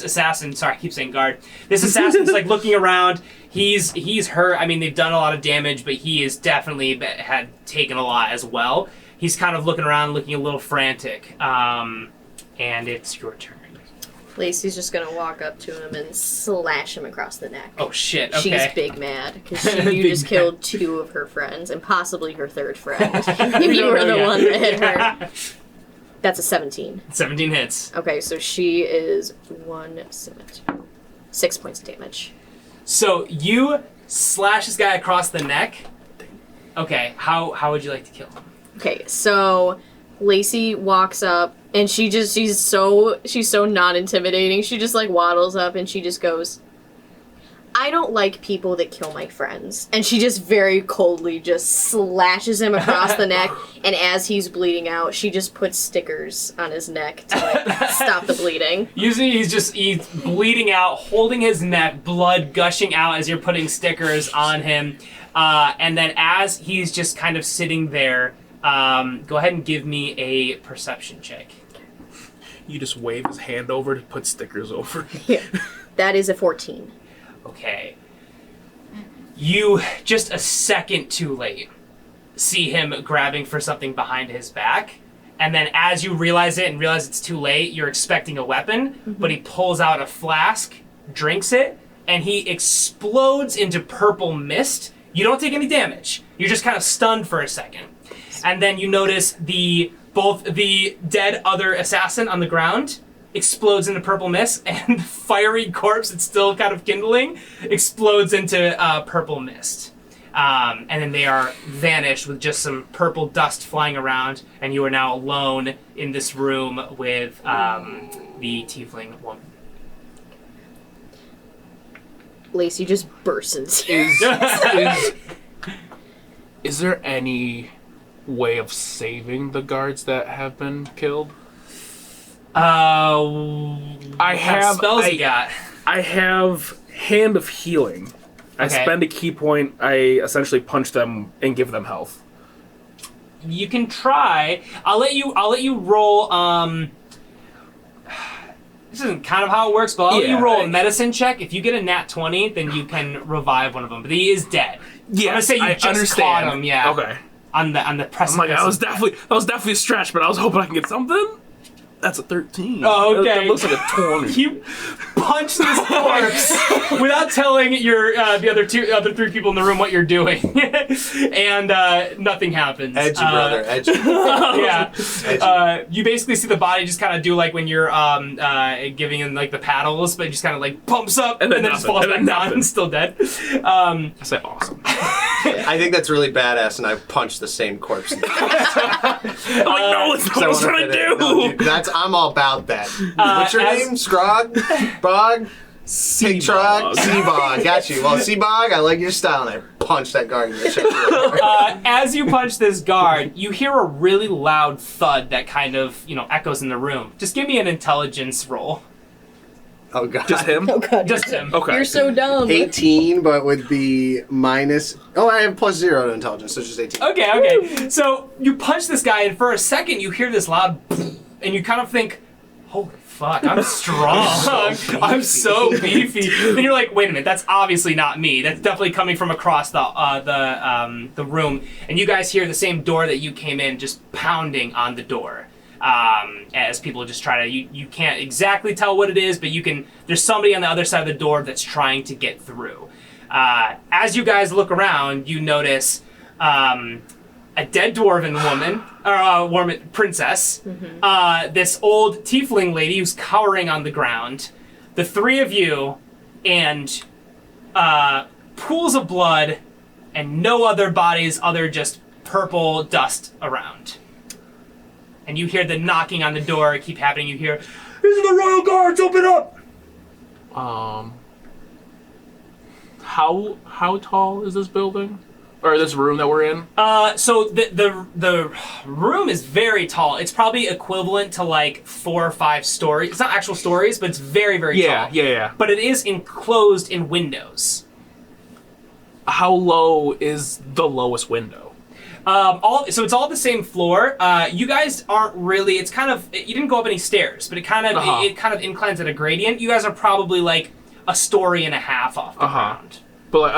assassin, sorry, I keep saying guard. This assassin's like looking around. He's hurt. I mean, they've done a lot of damage, but he is definitely had taken a lot as well. He's kind of looking around, looking a little frantic. And it's your turn. Lacey's just gonna walk up to him and slash him across the neck. Oh shit, okay. She's big mad because you just killed 2 of her friends and possibly her 3rd friend. If you were the one that hit her. That's a 17. 17 hits. Okay, so she is 6 points of damage. So you slash this guy across the neck. Okay, how would you like to kill him? Okay, so Lacey walks up and she's so not intimidating. She just like waddles up and she just goes, I don't like people that kill my friends. And she just very coldly just slashes him across the neck, and as he's bleeding out, she just puts stickers on his neck to like stop the bleeding. Usually he's bleeding out, holding his neck, blood gushing out as you're putting stickers on him. And then as he's just kind of sitting there, go ahead and give me a perception check. You just wave his hand over to put stickers over. Yeah. That is a 14. Okay. You, just a second too late, see him grabbing for something behind his back. And then as you realize it and realize it's too late, you're expecting a weapon, but he pulls out a flask, drinks it, and he explodes into purple mist. You don't take any damage. You're just kind of stunned for a second. And then you notice both the dead other assassin on the ground explodes into purple mist, and the fiery corpse that's still kind of kindling explodes into purple mist. And then they are vanished with just some purple dust flying around, and you are now alone in this room with the tiefling woman. Lacey just bursts. Is there any way of saving the guards that have been killed? What spells you got? I have Hand of Healing. I spend a key point. I essentially punch them and give them health. You can try. I'll let you roll. This isn't kind of how it works, but I'll let you roll a medicine check. If you get a nat 20, then you can revive one of them. But he is dead. Yeah, I'm gonna say you just caught him. Yeah. Okay. On the precipice. I'm like, that was definitely a stretch, but I was hoping I can get something. That's a 13. Oh, okay. That looks like a 20. You punch this corpse without telling your the other 3 people in the room what you're doing, and nothing happens. Edgy, brother, edgy. Yeah. Edgy. You basically see the body just kind of do like when you're giving him like the paddles, but it just kind of like pumps up and then just falls back down and still dead. I say awesome. I think that's really badass, and I punched the same corpse. I'm like, no, it's not what I was trying to do. No, dude, I'm all about that. What's your name? Scrog? Bog? Pigtrog? Seabog. Got you. Well, Seabog, I like your style, and I punched that guard in the chest. As you punch this guard, you hear a really loud thud that kind of, echoes in the room. Just give me an intelligence roll. Oh, God. Just him? Oh god, Just him. Okay. You're so dumb. 18, but with the minus... Oh, I have +0 to intelligence, so it's just 18. Okay. So you punch this guy, and for a second you hear this loud and you kind of think, holy fuck, I'm strong. I'm so beefy. Then you're like, wait a minute, that's obviously not me. That's definitely coming from across the room. And you guys hear the same door that you came in just pounding on the door. As people just try to, you can't exactly tell what it is, but there's somebody on the other side of the door that's trying to get through. As you guys look around, you notice a dead dwarven woman, or princess, this old tiefling lady who's cowering on the ground, the 3 of you, and pools of blood, and no other bodies other just purple dust around. And you hear the knocking on the door keep happening. You hear, "These are the royal guards, open up!" How tall is this building? Or this room that we're in? So the room is very tall. It's probably equivalent to like 4 or 5 stories. It's not actual stories, but it's very, very tall. Yeah. But it is enclosed in windows. How low is the lowest window? So it's all the same floor. You guys aren't really. It's kind of. You didn't go up any stairs, but it kind of inclines at a gradient. You guys are probably like a story and a half off the ground. But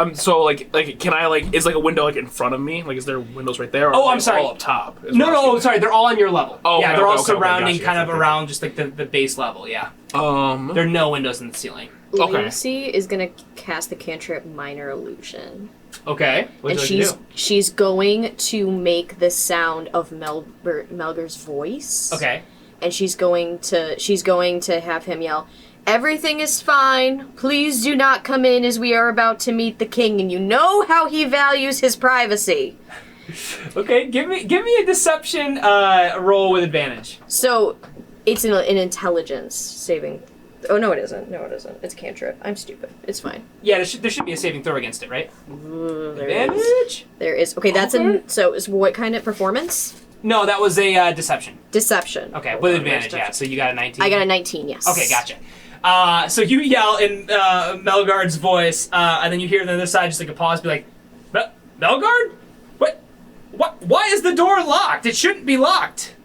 can I is like a window like in front of me? Like, is there windows right there? Or I'm sorry. All up top. No, sorry. They're all on your level. Oh, yeah, okay, they're all okay, surrounding, gotcha, kind of okay. around just like the base level. Yeah. There are no windows in the ceiling. Okay. Lucy is gonna cast the cantrip Minor Illusion. Okay. What And do you like to do? she's going to make the sound of Melger's voice. Okay. And she's going to have him yell, "Everything is fine. Please do not come in as we are about to meet the king, and you know how he values his privacy." Okay. Give me a deception roll with advantage. So, it's an intelligence saving. Oh, no, it isn't. No, it isn't. It's cantrip. I'm stupid. It's fine. Yeah, there should be a saving throw against it, right? There Advantage? is. There is. Okay, that's so is what kind of performance? No, that was a deception. Deception. Okay, with advantage, yeah. So you got a 19. I got a 19, yes. Okay, gotcha. So you yell in Melgard's voice, and then you hear on the other side just like a pause, be like, Melgard? What? Why is the door locked? It shouldn't be locked.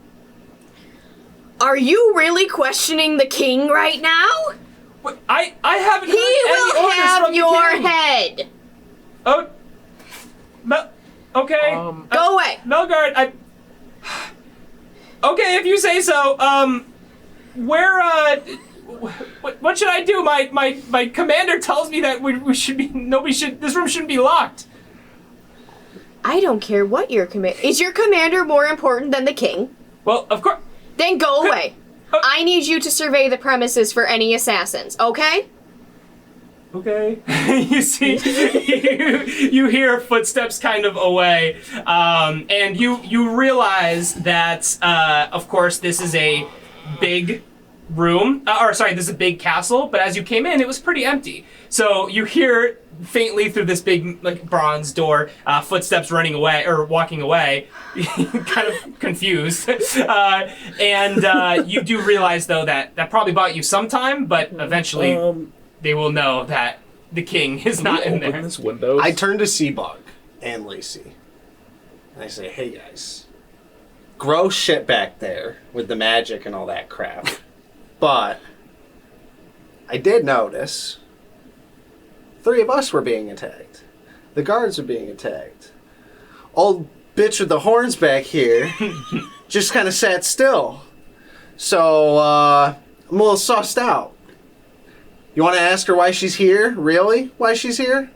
Are you really questioning the king right now? What? I haven't He heard any will orders have from the your king. head. Oh, okay. Go away. Melgard, okay, if you say so. What should I do? My commander tells me that this room shouldn't be locked. I don't care what your is your commander more important than the king? Well, of course. Then go away. I need you to survey the premises for any assassins, okay? Okay. You see, you hear footsteps kind of away, and you realize that, of course, this is a big room, this is a big castle, but as you came in, it was pretty empty. So you hear faintly through this big, like, bronze door, footsteps running away, or walking away, kind of confused. And you do realize, though, that probably bought you some time, but eventually they will know that the king is not in there. This window. I turn to Seabug and Lacey, and I say, "Hey guys, gross shit back there with the magic and all that crap, but I did notice 3 of us were being attacked. The guards were being attacked. Old bitch with the horns back here just kind of sat still. So I'm a little sussed out. You want to ask her why she's here? Really? Why she's here?"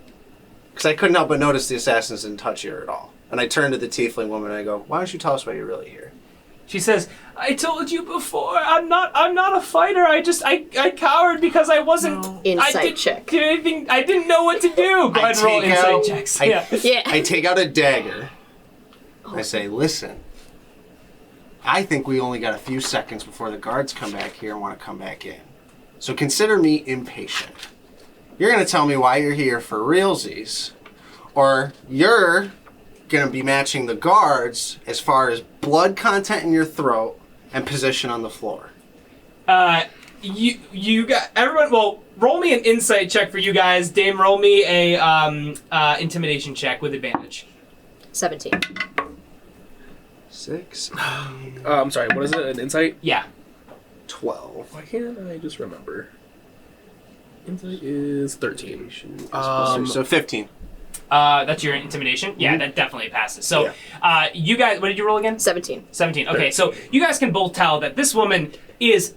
Because I couldn't help but notice the assassins didn't touch her at all. And I turn to the tiefling woman and I go, "Why don't you tell us why you're really here?" She says, "I told you before, I'm not a fighter. I cowered because I wasn't Insight check. I didn't know what to do." Go ahead and roll insight checks. Yeah. I take out a dagger. I say, "Listen, I think we only got a few seconds before the guards come back here and want to come back in. So consider me impatient. You're going to tell me why you're here for realsies, or you're going to be matching the guards as far as blood content in your throat and position on the floor." You got everyone. Well, roll me an insight check for you guys. Dame, roll me a intimidation check with advantage. 17. 6, I'm sorry, what is it? An insight? Yeah. 12. Why can't I just remember? Insight is 13. So 15. That's your intimidation? Yeah, that definitely passes. So, you guys, what did you roll again? 17. 17. Okay, so you guys can both tell that this woman is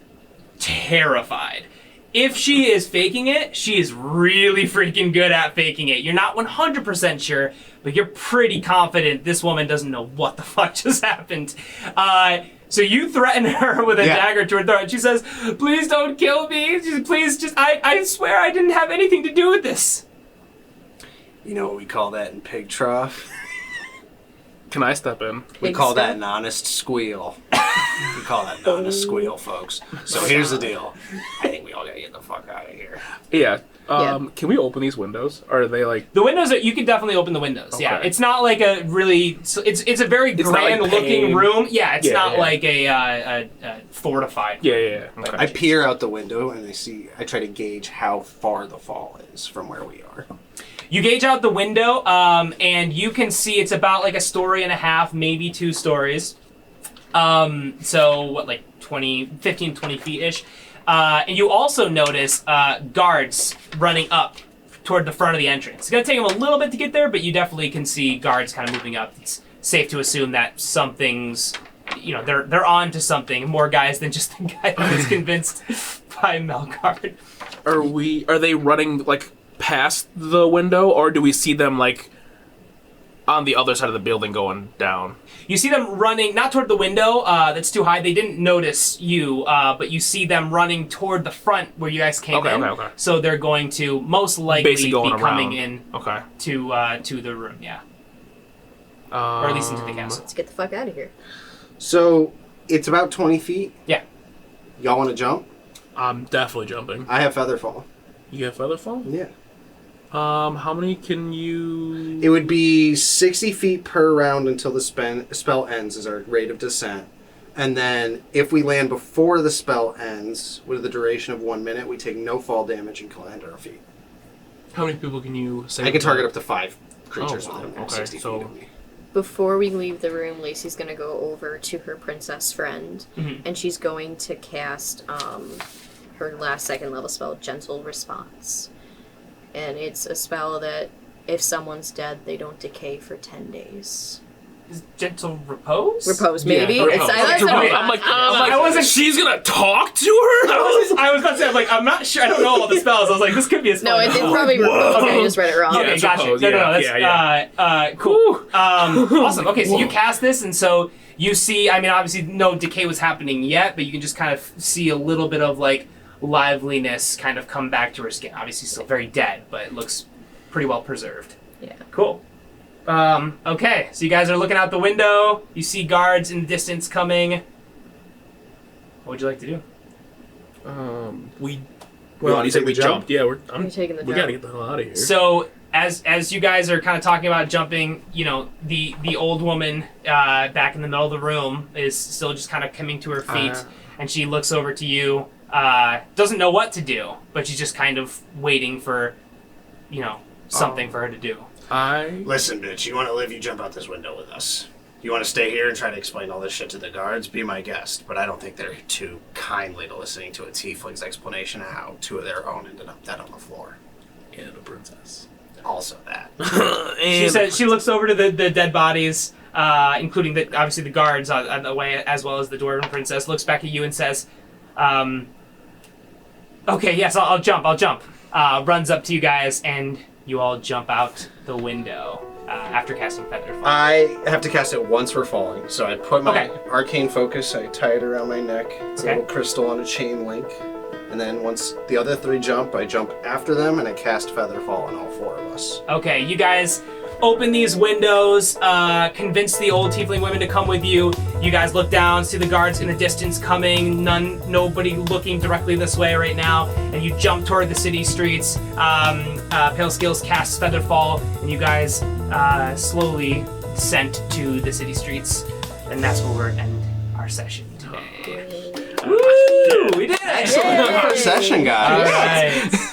terrified. If she is faking it, she is really freaking good at faking it. You're not 100% sure, but you're pretty confident this woman doesn't know what the fuck just happened. So you threaten her with a dagger to her throat. She says, "Please don't kill me. Please just, I swear I didn't have anything to do with this." You know what we call that in Pig Trough? Can I step in? We call that an honest squeal. We call that an honest squeal, folks. So here's the deal. I think we all gotta get get the fuck out of here. Yeah. Yeah. Can we open these windows? Or are they like... The windows, you can definitely open the windows. Yeah, Okay. it's not like a really. It's a very It's not like grand looking paved. room. Yeah, it's Yeah, not yeah. like a fortified. Yeah. Okay. I peer out the window and I try to gauge how far the fall is from where we are. You gauge out the window, and you can see it's about like a story and a half, maybe 2 stories. So what, like 15, 20 feet ish. And you also notice guards running up toward the front of the entrance. It's gonna take them a little bit to get there, but you definitely can see guards kind of moving up. It's safe to assume that something's, they're on to something. More guys than just the guy who was convinced by Melkart. Are they running like past the window, or do we see them like on the other side of the building going down? You see them running, not toward the window, that's too high. They didn't notice you, but you see them running toward the front where you guys came in. Okay. So they're going to most likely Basically be going coming around. in Okay. to the room, yeah. Or at least into the castle. Let's get the fuck out of here. So it's about 20 feet. Yeah. Y'all want to jump? I'm definitely jumping. I have Featherfall. You have Featherfall? Yeah. How many can you... It would be 60 feet per round until the spell ends is our rate of descent. And then if we land before the spell ends, with the duration of 1 minute, we take no fall damage and land our feet. How many people can you save? I can target up to 5 creatures Oh, wow. within Okay, 60 so- feet of me. Before we leave the room, Lacey's gonna go over to her princess friend, and she's going to cast her last 2nd level spell, Gentle Response. And it's a spell that if someone's dead, they don't decay for 10 days. Is Gentle Repose? Repose, maybe. Yeah, It's repose. silence. I'm like, I wasn't- she's gonna talk to her? I was about to say, I'm not sure. I don't know all the spells. I was like, this could be a spell. No, it's probably repose. Okay, I just read it wrong. Okay, it's gotcha. Repose, No, yeah, that's cool. Awesome. Okay, so you cast this, and so you see. I mean, obviously, no decay was happening yet, but you can just kind of see a little bit of like liveliness kind of come back to her skin. Obviously, still very dead, but it looks pretty well preserved. Yeah. Cool. Okay, so you guys are looking out the window. You see guards in the distance coming. What would you like to do? You said we jump? jumped. Yeah, You're taking the we jump. gotta get the hell out of here. So as you guys are kind of talking about jumping, the old woman back in the middle of the room is still just kind of coming to her feet, and she looks over to you. Doesn't know what to do, but she's just kind of waiting for, something for her to do. Listen, bitch, you want to live, you jump out this window with us. You want to stay here and try to explain all this shit to the guards, be my guest. But I don't think they're too kindly to listening to a tiefling's explanation of how 2 of their own ended up dead on the floor. And a princess. Also that. She said she looks over to the dead bodies, including obviously the guards on the way, as well as the dwarven princess. Looks back at you and says, "Okay, yes, I'll jump. Runs up to you guys, and you all jump out the window after casting Featherfall. I have to cast it once we're falling, so I put my Okay. arcane focus, I tie it around my neck, it's a Okay. little crystal on a chain link, and then once the other 3 jump, I jump after them, and I cast Featherfall on all 4 of us. Okay, you guys open these windows, convince the old tiefling women to come with you. You guys look down, see the guards in the distance coming, nobody looking directly this way right now, and you jump toward the city streets. Pale Skills casts Featherfall, and you guys slowly descend to the city streets, and that's where we'll end our session today. Woo! We did it! Excellent first session, guys.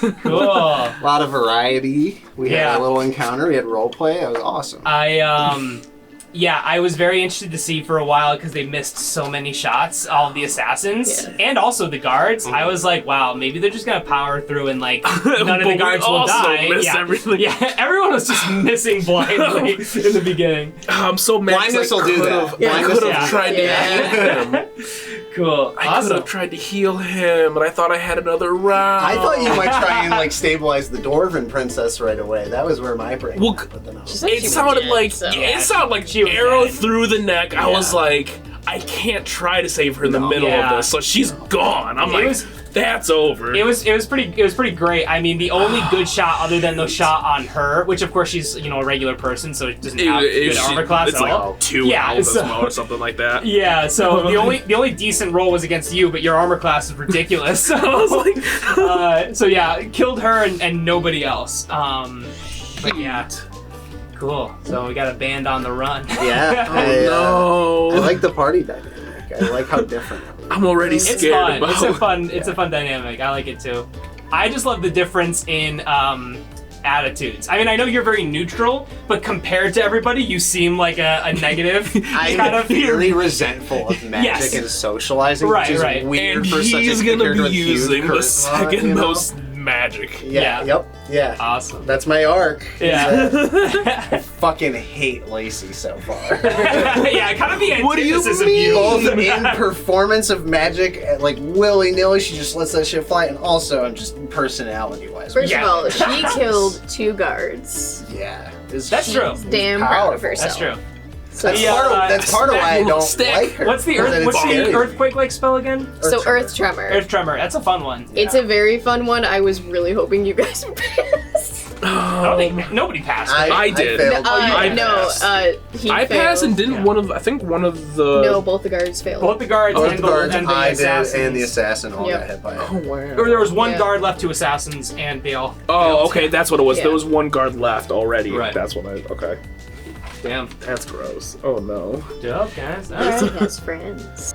Alright, cool. A lot of variety. We Yeah. had a little encounter. We had roleplay. That was awesome. I was very interested to see for a while because they missed so many shots, all of the assassins, Yeah. and also the guards. I was like, wow, maybe they're just gonna power through and like none of But the we guards will also die. missed Yeah. everything. Yeah, everyone was just missing blindly in the beginning. I'm so mad. 'cause Blindness I will do could've- that. I Blindness could will- have tried to Yeah. heal him. Cool. I could Awesome. have tried to heal him, but I thought I had another round. I thought you might try and like stabilize the dwarven princess right away. That was where my brain Well, went, but then I was She said It she was sounded dead, like so- it sounded like She was arrow dead. through the neck. I was Yeah. like, I can't try to save her in the No. middle Yeah. of this, so she's gone. I'm It like, was That's over. It was pretty great. I mean, the only good shot other than the shot on her, which of course she's a regular person, so it doesn't have good armor class it's at like all. 2 or something like that. Yeah, so the only decent roll was against you, but your armor class is ridiculous. So, I was like, so yeah, killed her and nobody else. But yeah, cool. So we got a band on the run. Yeah. no. I like the party dynamic. I like how different. I'm already It's scared fun. about It's a fun dynamic. I like it too. I just love the difference in attitudes. I mean, I know you're very neutral, but compared to everybody, you seem like a negative. I'm very resentful of magic and socializing, which is weird and for such a he's gonna character be with huge using the charisma, second most magic. Yeah. Yep. Yeah. Awesome. That's my arc. Yeah. I fucking hate Lacey so far. Yeah, kind of the What do you antithesis of mean? you. Both in performance of magic, like willy-nilly, she just lets that shit fly, and also just personality-wise. First Yeah. of all, she killed 2 guards. Yeah. That's true. She's damn proud of powerful. herself. That's true. So, That's part of why I don't Stick. like her. What's the That it's scary. earthquake-like spell again? so Earth Tremor. Earth Tremor. That's a fun one. It's a very fun one. I was really hoping you guys would pass. I don't think nobody passed. Right? I did. failed. I No, passed. he I passed and failed. didn't I think one of the... No, both the guards failed. Both the guards Both and the guards, and the I assassins. did, and the assassin all Yep. got hit by it. Oh, wow. Or there was one Yeah. guard left, 2 assassins, and they all. Oh, okay, that's what it was. Yeah. There was 1 guard left already. Right. That's what okay. Damn. That's gross. Oh, no. Dope, guys. All Lacey right. has friends.